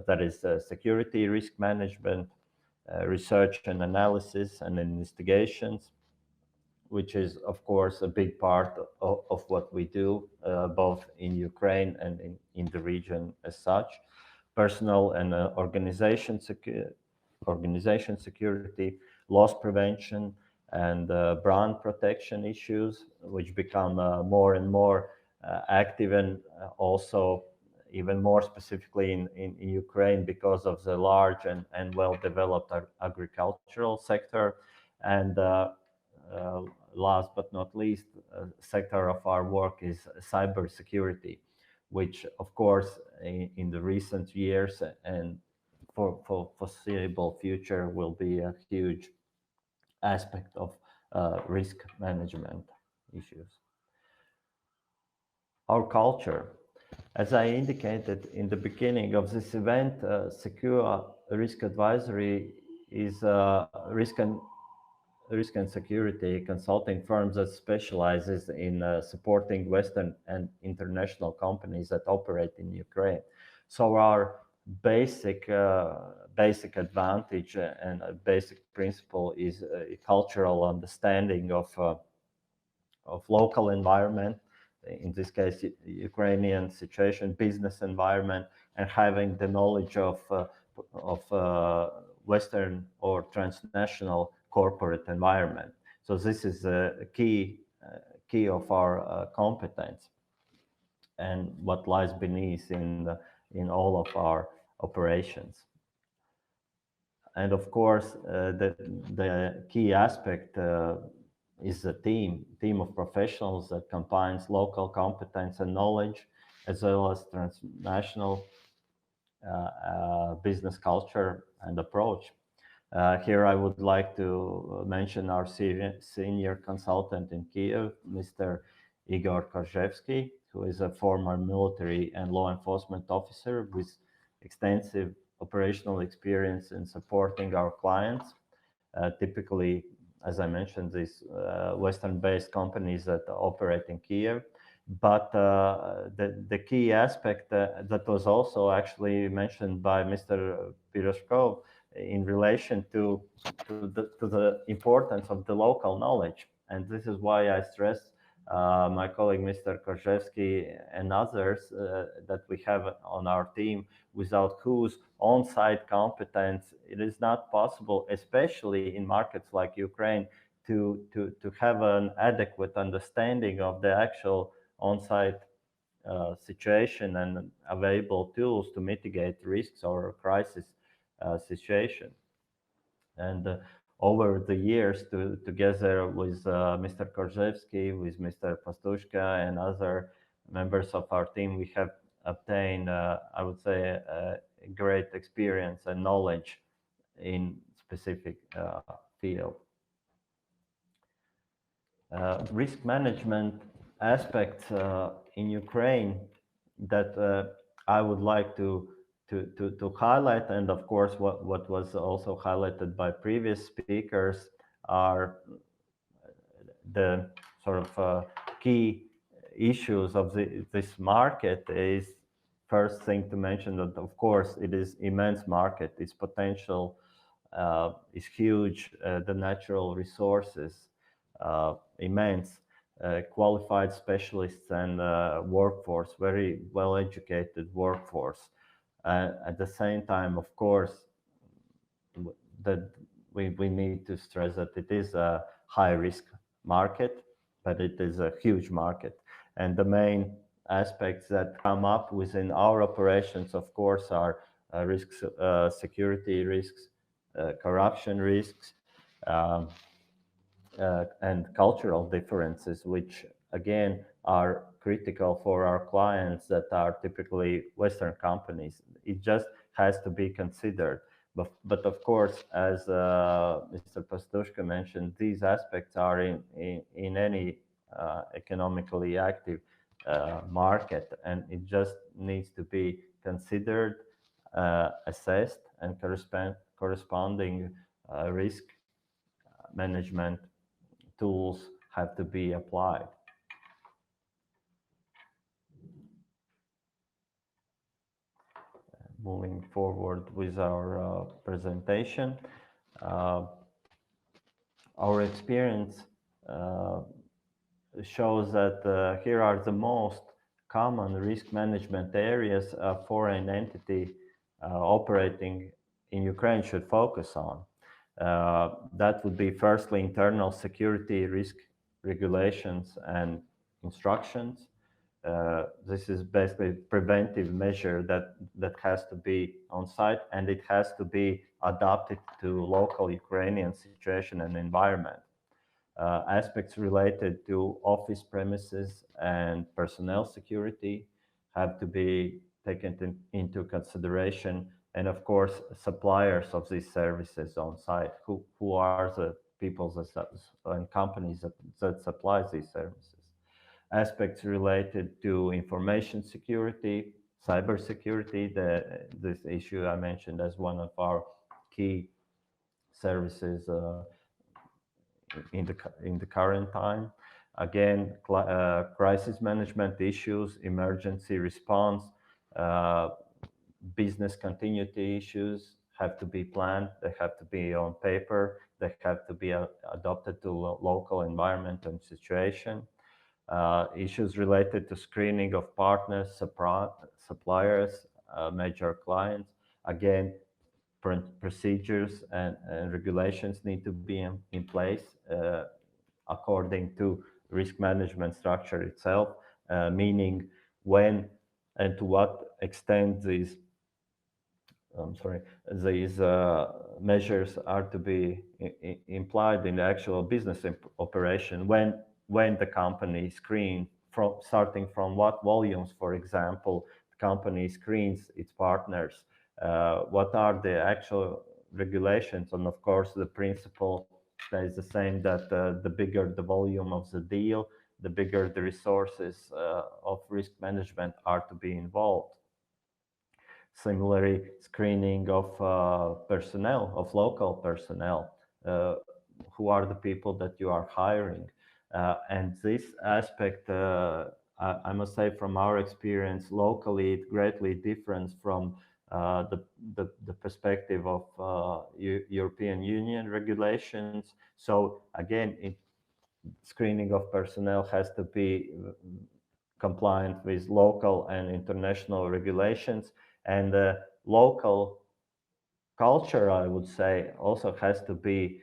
That is security risk management, research and analysis and investigations, which is of course a big part of what we do both in Ukraine and in the region as such. Personal and organization security, loss prevention, and brand protection issues, which become more and more active, and also even more specifically in Ukraine because of the large and well-developed agricultural sector. And last but not least, sector of our work is cybersecurity, which of course in the recent years and for foreseeable future will be a huge aspect of risk management issues. Our culture. As I indicated in the beginning of this event, SecUA Risk Advisory is a risk and risk and security consulting firms that specializes in supporting Western and international companies that operate in Ukraine. So our basic advantage and a basic principle is a cultural understanding of local environment, in this case Ukrainian situation, business environment, and having the knowledge of Western or transnational corporate environment. So this is a key of our competence and what lies beneath in all of our operations. And of course, the key aspect is a team of professionals that combines local competence and knowledge, as well as transnational business culture and approach. Here I would like to mention our senior consultant in Kiev, Mr. Igor Korzhevsky, who is a former military and law enforcement officer with extensive operational experience in supporting our clients. Typically, as I mentioned, these Western-based companies that operate in Kiev. But the key aspect that was also actually mentioned by Mr. Pyrozhkov in relation to the importance of the local knowledge. And this is why I stress my colleague Mr. Korzhevsky and others that we have on our team, without whose on-site competence it is not possible, especially in markets like Ukraine, to have an adequate understanding of the actual on-site situation and available tools to mitigate risks or crisis situation. And over the years, together with Mr. Korzhevsky, with Mr. Pastuszka and other members of our team, we have obtained, I would say, great experience and knowledge in specific field. Risk management aspects in Ukraine that I would like to highlight, and of course what was also highlighted by previous speakers, are the sort of key issues of this market. Is first thing to mention that of course it is immense market, its potential is huge, the natural resources immense, qualified specialists and workforce, very well educated workforce. At the same time, of course, that we need to stress that it is a high risk market, but it is a huge market. And the main aspects that come up within our operations, of course, are risks, security risks, corruption risks, and cultural differences, which again are critical for our clients that are typically Western companies. It just has to be considered. But of course, as Mr. Pastuszka mentioned, these aspects are in any economically active market, and it just needs to be considered, assessed, and corresponding risk management tools have to be applied. Moving forward with our presentation, our experience shows that here are the most common risk management areas a foreign entity operating in Ukraine should focus on. That would be firstly internal security risk regulations and instructions. This is basically preventive measure that has to be on site, and it has to be adapted to local Ukrainian situation and environment. Aspects related to office premises and personnel security have to be taken into consideration, and of course suppliers of these services on site, who are the people and companies that supply these services. Aspects related to information security, cyber security, this issue I mentioned as one of our key services in the current time. Again, crisis management issues, emergency response, business continuity issues have to be planned. They have to be on paper. They have to be adopted to local environment and situation. Issues related to screening of partners, suppliers, major clients. Again, procedures and regulations need to be in place according to risk management structure itself, meaning when and to what extent these measures are to be implied in the actual business operation, when the company is screened, starting from what volumes, for example, the company screens its partners, what are the actual regulations, and of course the principle stays the same, that the bigger the volume of the deal, the bigger the resources of risk management are to be involved. Similarly, screening of personnel, of local personnel, who are the people that you are hiring. And this aspect, I must say, from our experience locally, it greatly differs from the perspective of European Union regulations. So again, screening of personnel has to be compliant with local and international regulations, and local culture, I would say, also has to be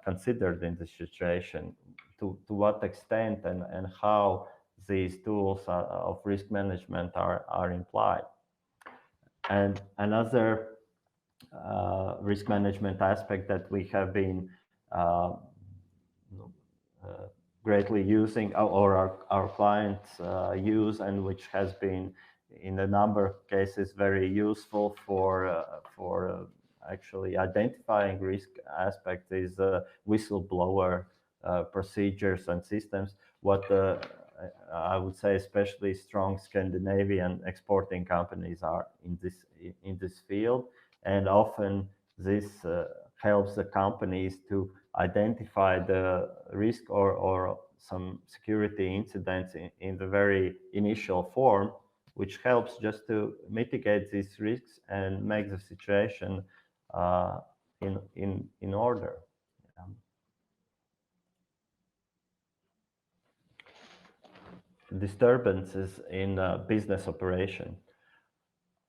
considered in the situation. To what extent and how these tools of risk management are implied. And another risk management aspect that we have been greatly using, or our clients use, and which has been in a number of cases very useful for actually identifying risk aspects, is whistleblower procedures and systems. What I would say, especially strong Scandinavian exporting companies are in this field, and often this helps the companies to identify the risk or some security incidents in the very initial form, which helps just to mitigate these risks and make the situation in order. Disturbances in business operation.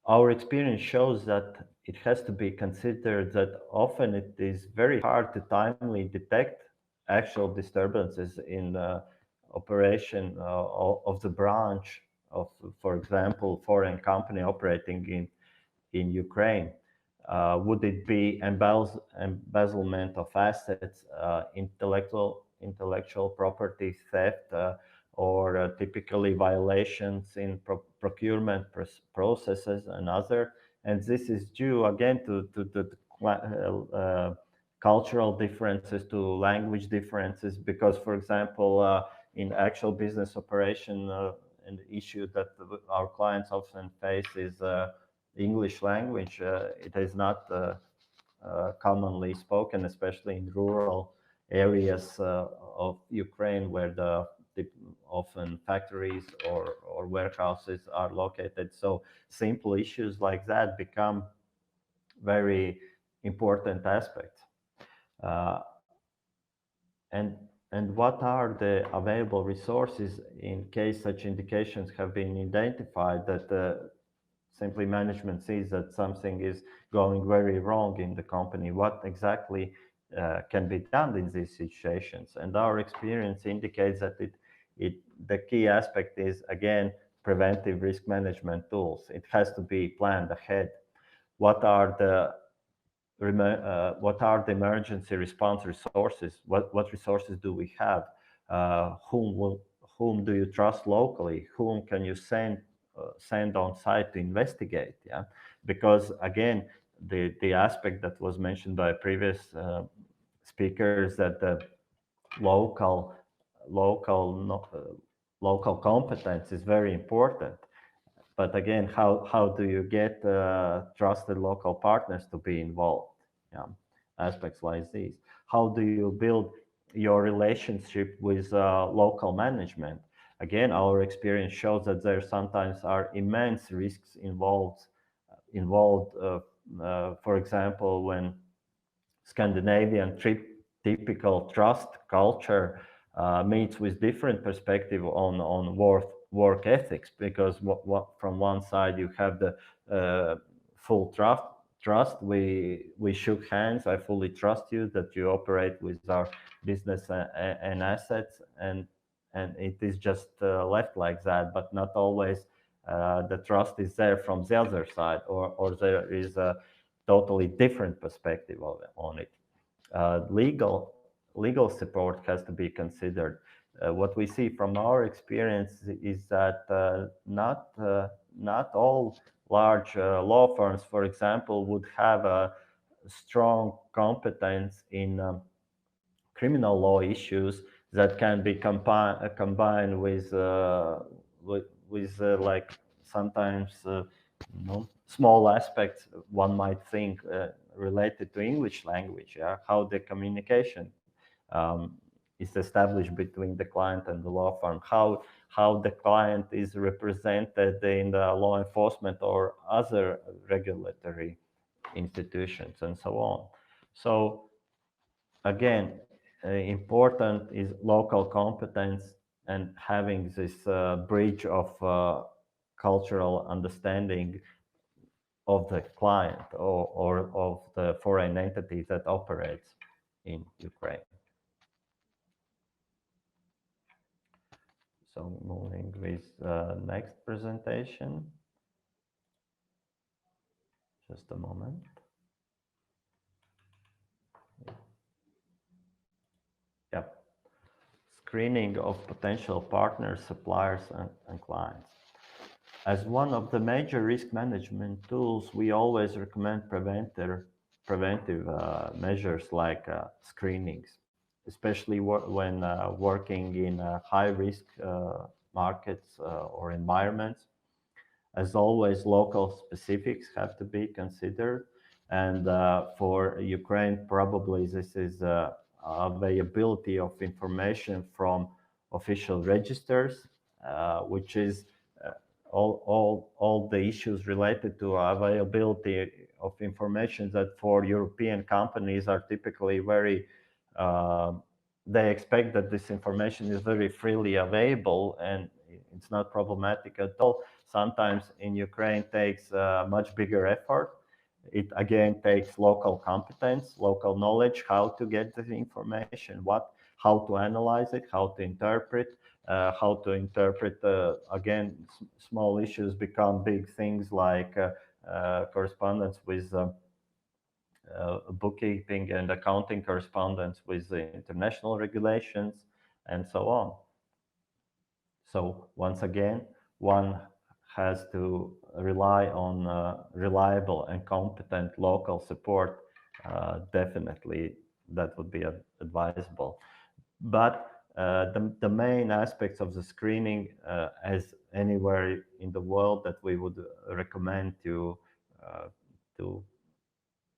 Our experience shows that it has to be considered that often it is very hard to timely detect actual disturbances in the operation of the branch of, for example, foreign company operating in Ukraine. Would it be embezzlement of assets, intellectual property theft, or typically violations in procurement processes and other. And this is due again to the cultural differences, to language differences, because, for example, in actual business operation, an issue that our clients often face is English language. It is not commonly spoken, especially in rural areas of Ukraine, where often factories or warehouses are located. So simple issues like that become very important aspects. And what are the available resources in case such indications have been identified, that simply management sees that something is going very wrong in the company? What exactly can be done in these situations? And our experience indicates that the key aspect is, again, preventive risk management tools. It has to be planned ahead. What are the emergency response resources? What resources do we have? Whom do you trust locally? Whom can you send on site to investigate? Yeah, because again, the aspect that was mentioned by previous speakers, that the local competence is very important. But again, how do you get trusted local partners to be involved? Yeah, aspects like these. How do you build your relationship with local management. Again, our experience shows that there sometimes are immense risks involved. For example, when Scandinavian typical trust culture meets with different perspective on work ethics, because from one side you have the full trust. We shook hands. I fully trust you that you operate with our business and assets, and it is just left like that. But not always the trust is there from the other side, or there is a totally different perspective on it. Legal support has to be considered. What we see from our experience is that not all large law firms, for example, would have a strong competence in criminal law issues that can be combined with like sometimes small aspects one might think related to English language, how the communication is established between the client and the law firm, how the client is represented in the law enforcement or other regulatory institutions, and so on. So again, important is local competence and having this bridge of cultural understanding of the client or of the foreign entity that operates in Ukraine. So moving with next presentation. Just a moment. Yep. Screening of potential partners, suppliers, and clients. As one of the major risk management tools, we always recommend preventive measures like screenings, especially when working in high-risk markets or environments. As always, local specifics have to be considered. And for Ukraine, probably this is availability of information from official registers, which is all the issues related to availability of information that for European companies are typically very, they expect that this information is very freely available, and it's not problematic at all. Sometimes in Ukraine takes a much bigger effort. It again takes local competence, local knowledge, how to get the information, how to analyze it, how to interpret. Again, small issues become big things like correspondence with bookkeeping and accounting correspondence with the international regulations, and so on. So once again, one has to rely on reliable and competent local support. Definitely, that would be advisable. But the main aspects of the screening, as anywhere in the world, that we would recommend to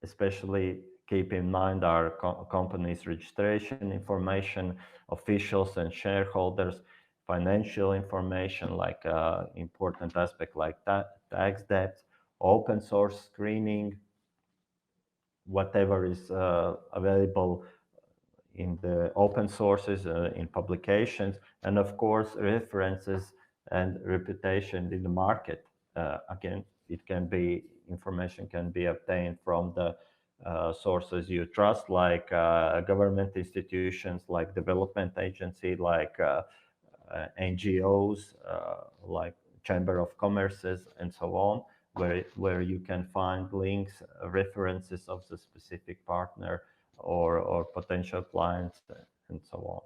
especially keep in mind our company's registration information, officials and shareholders, financial information like important aspect like tax debt, open source screening, whatever is available in the open sources, in publications, and of course references and reputation in the market. Again, information can be obtained from the sources you trust, like government institutions, like development agency, like NGOs, like Chamber of Commerces, and so on, where you can find links, references of the specific partner or potential clients, and so on.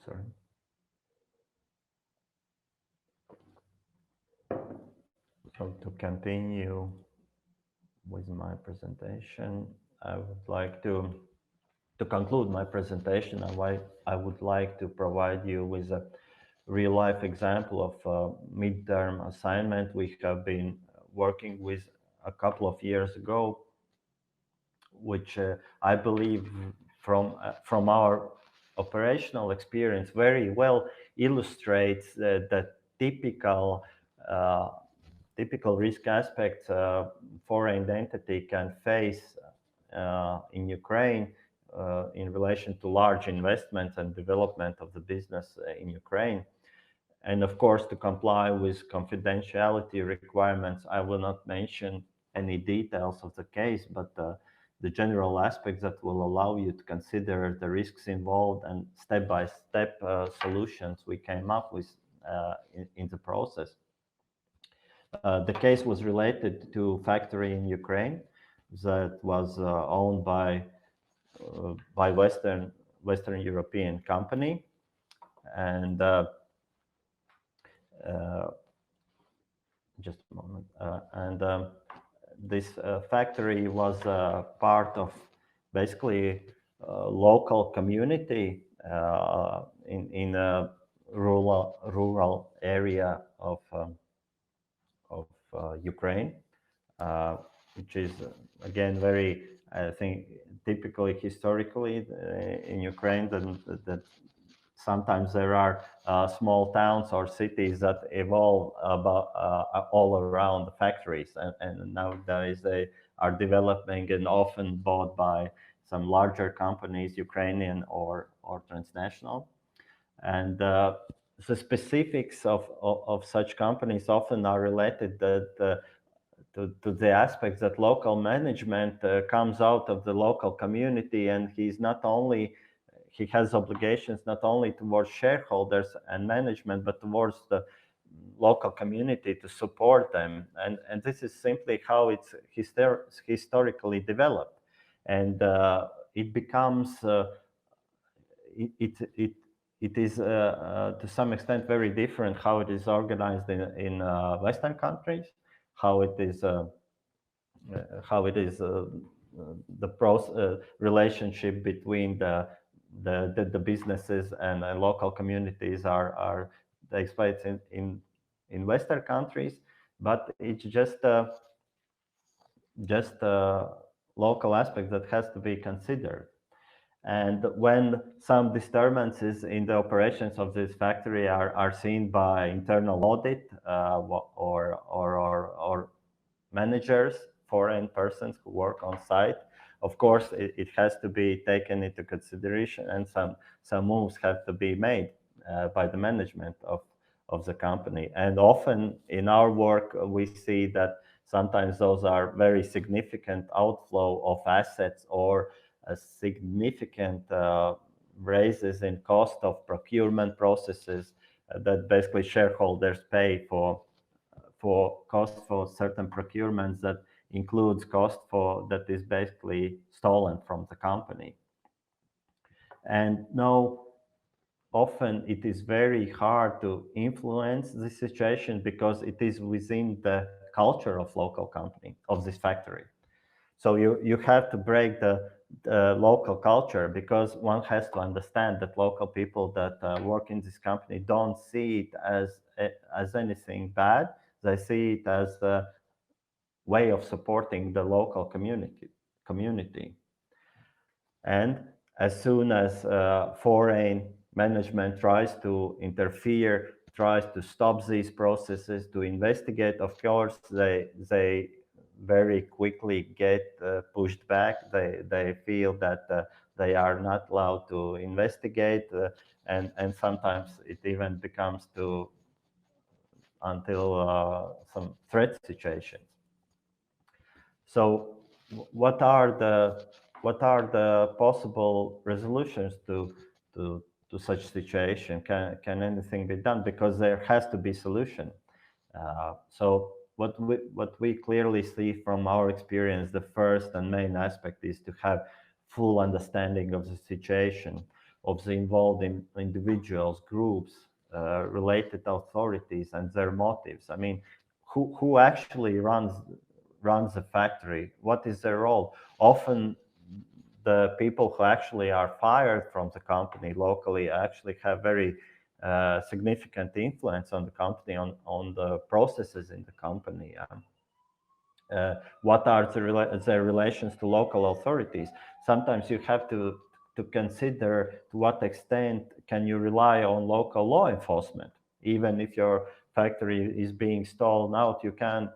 Sorry. So to continue with my presentation, I would like to conclude my presentation. I would like to provide you with a real-life example of a midterm assignment we have been working with a couple of years ago, which I believe from our operational experience very well illustrates the typical risk aspects foreign entity can face in Ukraine in relation to large investments and development of the business in Ukraine. And of course, to comply with confidentiality requirements, I will not mention any details of the case, but the general aspects that will allow you to consider the risks involved and step-by-step solutions we came up with in the process. The case was related to a factory in Ukraine that was owned by Western European company, and just a moment. This factory was part of basically local community in a rural area of Ukraine, which is again very, I think, typically historically in Ukraine that sometimes there are small towns or cities that evolve all around the factories, and nowadays they are developing and often bought by some larger companies, Ukrainian or transnational. And the specifics of such companies often are related to the aspects that local management comes out of the local community, and he has obligations not only towards shareholders and management, but towards the local community to support them. And this is simply how it's historically developed. And it becomes, it is to some extent very different how it is organized in Western countries, how it is the relationship between the businesses and local communities are takes place in Western countries, but it's just a local aspect that has to be considered. And when some disturbances in the operations of this factory are seen by internal audit or managers, foreign persons who work on site, of course, it has to be taken into consideration, and some moves have to be made by the management of the company. And often in our work, we see that sometimes those are very significant outflow of assets or a significant raises in cost of procurement processes that basically shareholders pay for cost for certain procurements that includes cost for that is basically stolen from the company. And now often it is very hard to influence the situation because it is within the culture of local company, of this factory. So you have to break the local culture, because one has to understand that local people that work in this company don't see it as anything bad. They see it as a way of supporting the local community. And as soon as foreign management tries to interfere, tries to stop these processes, to investigate, of course, they very quickly get pushed back. They feel that they are not allowed to investigate, and sometimes it even becomes until some threat situations. So what are the possible resolutions to such situation? Can anything be done? Because there has to be solution. So what we clearly see from our experience, the first and main aspect is to have full understanding of the situation, of the involved individuals, groups, related authorities, and their motives. I mean, who actually runs the factory? What is their role? Often the people who actually are fired from the company locally actually have very significant influence on the company, on the processes in the company. What are the relations to local authorities? Sometimes you have to consider to what extent can you rely on local law enforcement. Even if your factory is being stolen out, you can't,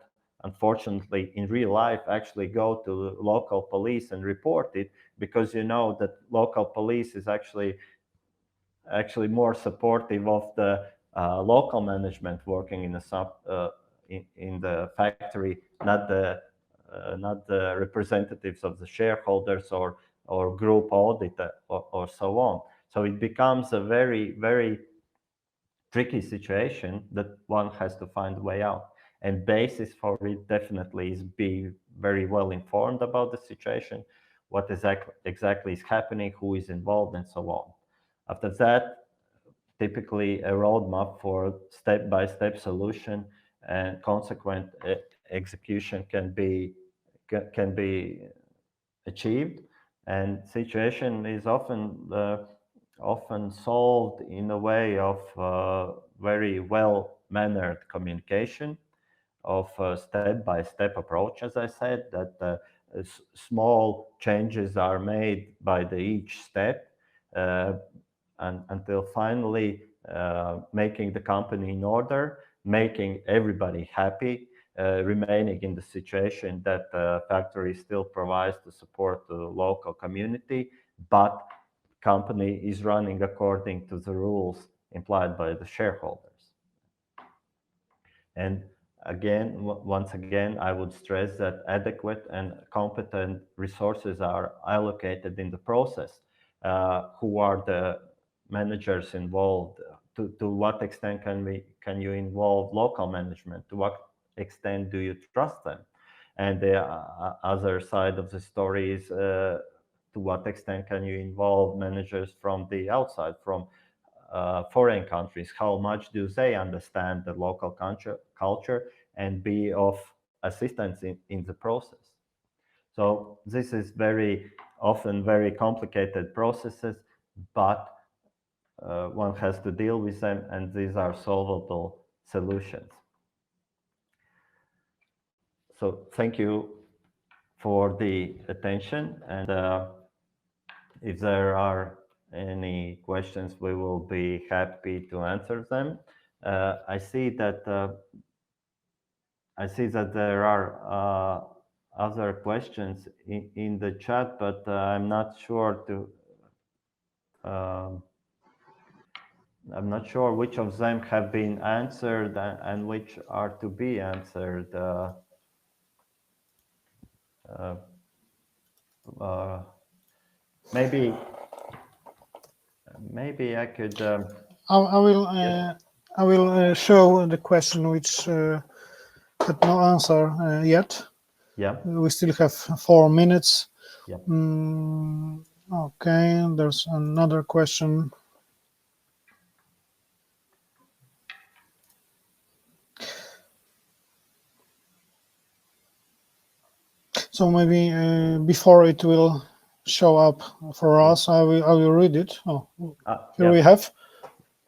unfortunately, in real life, actually go to local police and report it, because you know that local police is actually more supportive of the local management working in the factory, not the representatives of the shareholders or group audit or so on. So it becomes a very, very tricky situation that one has to find a way out. And basis for it definitely is be very well informed about the situation, what exactly is happening, who is involved, and so on. After that, typically a roadmap for step-by-step solution and consequent execution can be achieved, and situation is often solved in a way of very well-mannered communication, of step-by-step approach, as I said, that small changes are made by each step, and until finally making the company in order, making everybody happy, remaining in the situation that the factory still provides to support the local community, but company is running according to the rules implied by the shareholders. And again, once again, I would stress that adequate and competent resources are allocated in the process. Who are the managers involved? To what extent can you involve local management? To what extent do you trust them? And the other side of the story is to what extent can you involve managers from the outside, from foreign countries? How much do they understand the local culture and be of assistance in the process? So this is very often very complicated processes, but one has to deal with them, and these are solvable solutions. So thank you for the attention, and if there are any questions, we will be happy to answer them. I see that there are other questions in the chat, but I'm not sure which of them have been answered and which are to be answered. Maybe I could. I will show the question which had no answer yet. Yeah. We still have 4 minutes. Yeah. Okay, there's another question. So maybe before it will show up for us, I will read it. Oh, here we have.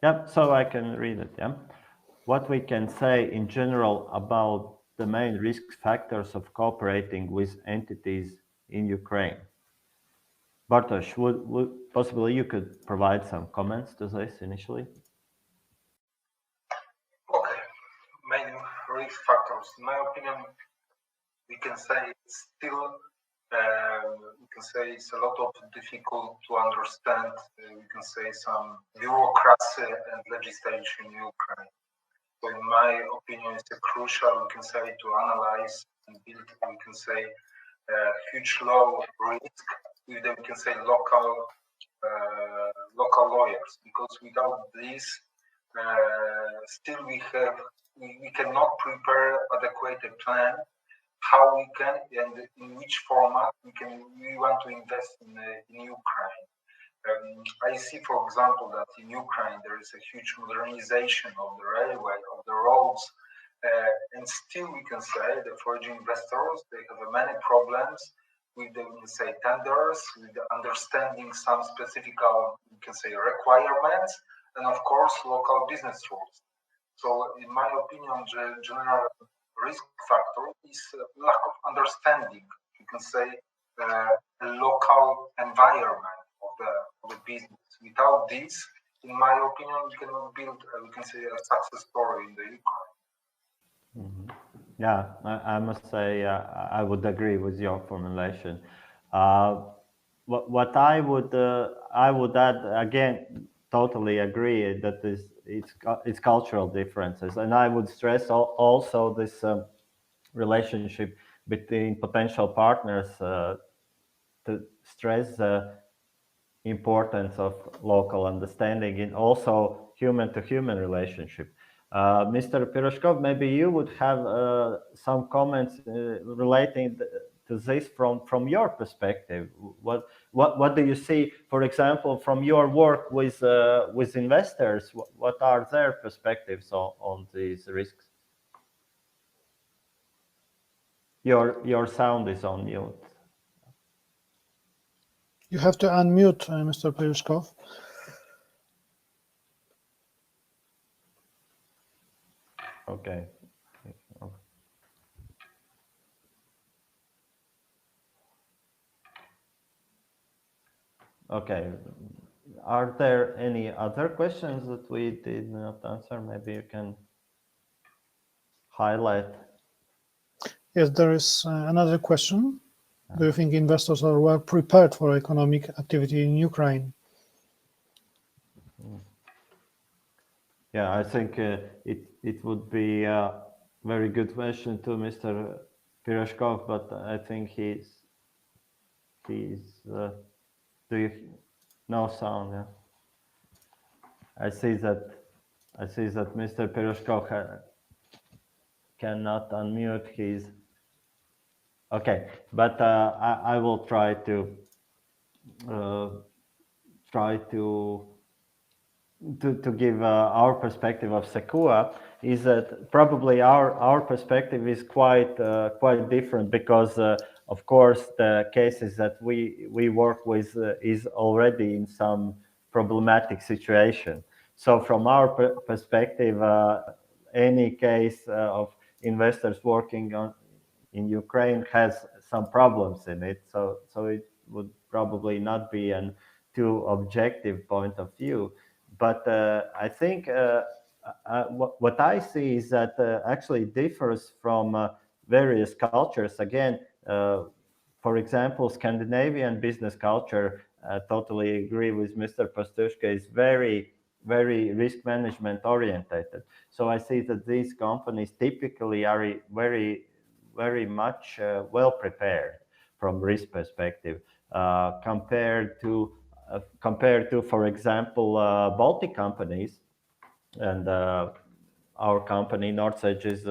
Yeah, so I can read it. Yeah. What we can say in general about the main risk factors of cooperating with entities in Ukraine. Bartosz, would possibly you could provide some comments to this initially? Okay, main risk factors. In my opinion, we can say it's still it's a lot of difficult to understand. We can say some bureaucracy and legislation in Ukraine. So in my opinion, it's a crucial, we can say, to analyze and build, we can say, huge low risk with the, we can say, local lawyers, because without this, still we cannot prepare adequate plan how we can and in which format we want to invest in Ukraine. I see, for example, that in Ukraine there is a huge modernization of the railway, of the roads, and still we can say that foreign investors, they have many problems with the, we can say, tenders, with the understanding some specific, we can say, requirements, and of course local business rules. So in my opinion, the general risk factor is lack of understanding, you can say, the local environment of the business. Without this, in my opinion, we cannot build, we can say, a success story in the Ukraine. Mm-hmm. Yeah, I must say I would agree with your formulation. What I would add again, totally agree that it's cultural differences, and I would stress also this relationship between potential partners to stress the importance of local understanding in also human-to-human relationship. Mr. Pyrozhkov, maybe you would have some comments relating to this from your perspective. What do you see, for example, from your work with investors? What are their perspectives on these risks? Your sound is on mute. You have to unmute, Mr. Pyrozhkov. Okay. Okay. Are there any other questions that we did not answer? Maybe you can highlight. Yes, there is another question. Do you think investors are well prepared for economic activity in Ukraine? Yeah, I think it would be a very good question to Mr. Pyrozhkov, but I think he's do you no sound? Yeah. I see that Mr. Pyrozhkov cannot unmute his. Okay, but I will try to give our perspective of SecUA. Is that probably our perspective is quite different, because of course the cases that we work with is already in some problematic situation. So from our perspective, any case of investors working in Ukraine has some problems in it. So it would probably not be an too objective point of view. But I think what I see is that actually differs from various cultures. Again, for example, Scandinavian business culture, totally agree with Mr. Pastuszka, is very risk management orientated. So I see that these companies typically are very much well prepared from risk perspective compared to, for example, Baltic companies, and our company Nordsage is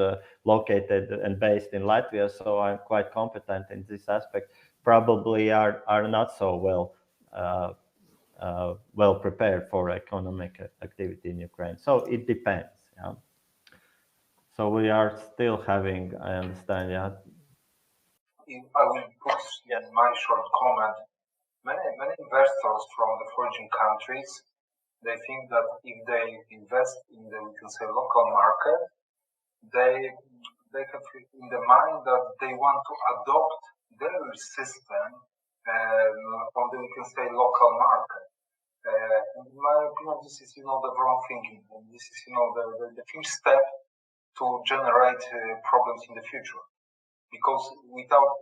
located and based in Latvia, so I'm quite competent in this aspect. Probably are not so well prepared for economic activity in Ukraine. So it depends. Yeah. So we are still having, I understand. Yeah. If I will put my short comment. Many investors from the foreign countries, they think that if they invest in the, we can say, local market, they have in the mind that they want to adopt their system on the, we can say, local market. And in my opinion, this is, the wrong thinking, and this is, the first step to generate problems in the future. Because without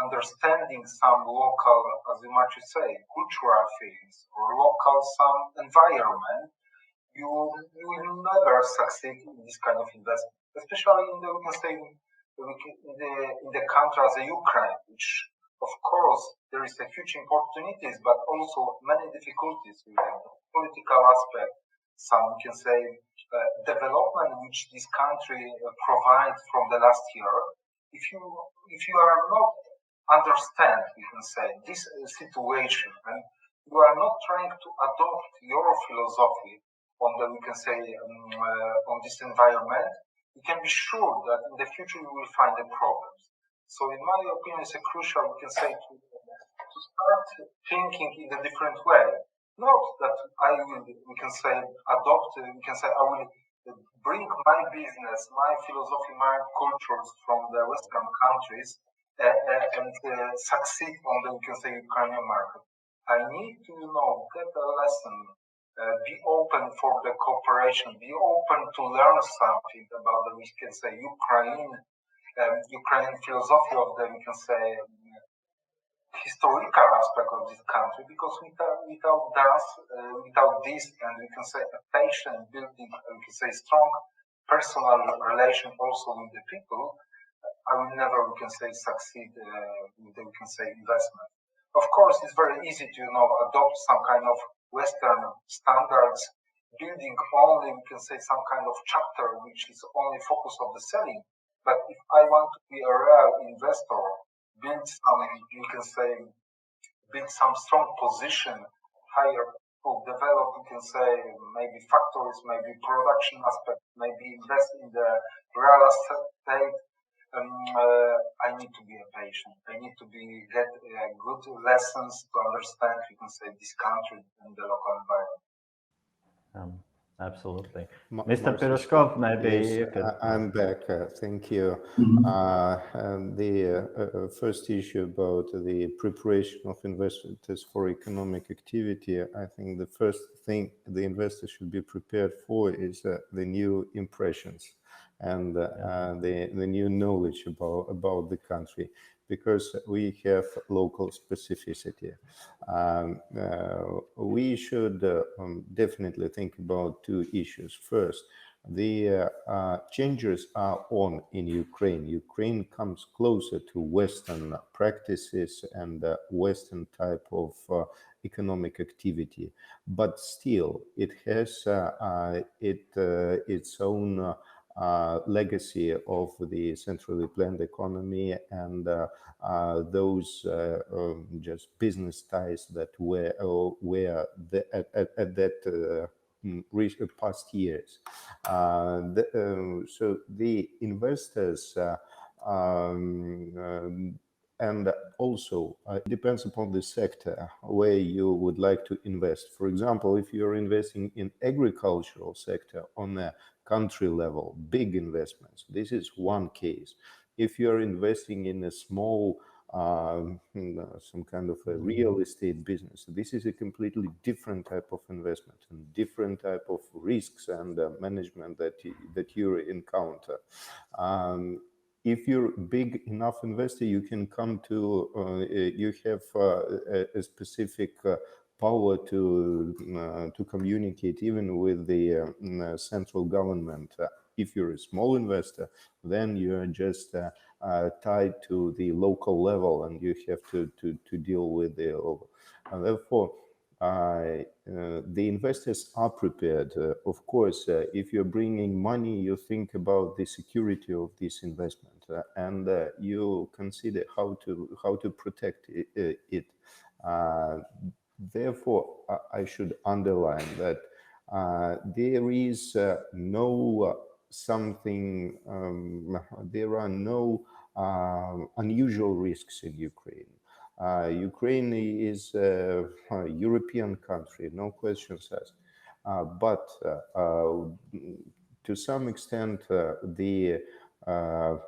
understanding some local, as you might say, cultural things or local some environment, you will never succeed in this kind of investment. Especially in the, we can say, in the country as Ukraine, which of course there is a huge opportunities, but also many difficulties with the political aspect. Some, we can say, development which this country provides from the last year. If you are not understand, we can say, this situation, and you are not trying to adopt your philosophy on the, we can say, on this environment, you can be sure that in the future you will find the problems. So in my opinion, it's a crucial, we can say, to start thinking in a different way. not that I will, we can say, adopt, we can say, I will bring my business, my philosophy, my cultures from the Western countries and succeed on the, we can say, Ukrainian market. I need to, get a lesson, be open for the cooperation, be open to learn something about the, we can say, Ukrainian philosophy of the, we can say, historical aspect of this country, because without this, and we can say a patient building, we can say strong personal relation also with the people, I will never, we can say, succeed with the, we can say, investment. Of course, it's very easy to, adopt some kind of Western standards, building only, we can say, some kind of chapter which is only focused on the selling. But if I want to be a real investor, build some, you can say, build some strong position, higher to develop, you can say, maybe factories, maybe production aspect, maybe invest in the real estate. I need to be a patient. I need to get good lessons to understand, you can say, this country and the local environment. Absolutely. Mr. Pyrozhkov, maybe yes, you could... I'm back. Thank you. And the first issue about the preparation of investors for economic activity, I think the first thing the investor should be prepared for is the new impressions and the new knowledge about the country, because we have local specificity. We should definitely think about two issues. First, the changes are on in Ukraine. Ukraine comes closer to Western practices and Western type of economic activity, but still it has its own legacy of the centrally planned economy and those just business ties that were at that past years. So the investors and also it depends upon the sector where you would like to invest. For example, if you're investing in agricultural sector on a country level, big investments, this is one case. If you're investing in a small some kind of a real estate business, this is a completely different type of investment and different type of risks and management that you encounter. If you're big enough investor, you can come to you have a specific power to communicate even with the central government. If you're a small investor, then you're just tied to the local level, and you have to deal with the local. And therefore, the investors are prepared. Of course, if you're bringing money, you think about the security of this investment, and you consider how to protect it. Therefore, I should underline that there is there are no unusual risks in Ukraine. Ukraine is a European country, no questions asked. But to some extent, the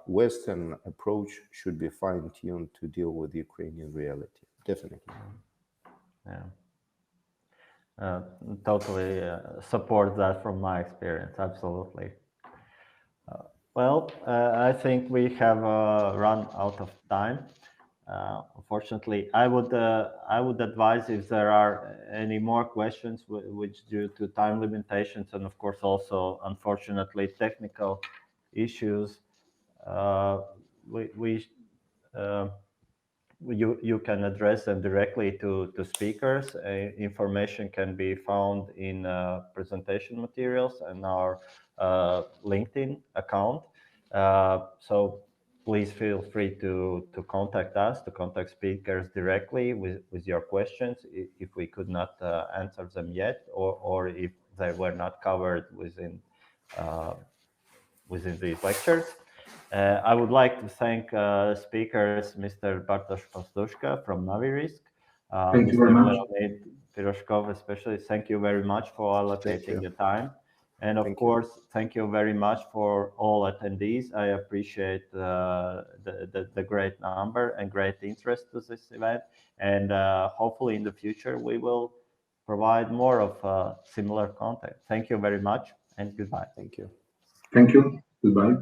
Western approach should be fine-tuned to deal with Ukrainian reality. Definitely. Yeah. Totally support that from my experience. Absolutely. Well, I think we have run out of time. Unfortunately, I would advise, if there are any more questions, which due to time limitations and of course also unfortunately technical issues, you can address them directly to speakers. Information can be found in presentation materials and our LinkedIn account. So please feel free to contact us, to contact speakers directly with your questions if we could not answer them yet, or if they were not covered within these lectures. I would like to thank speakers, Mr. Bartosz Pastuszka from NaviRisk, Thank you very much. Leonid Pyrozhkov especially, thank you very much for allocating the time. And of course, thank you very much for all attendees. I appreciate the great number and great interest to this event. And hopefully in the future, we will provide more of similar content. Thank you very much and goodbye. Thank you. Thank you. Goodbye.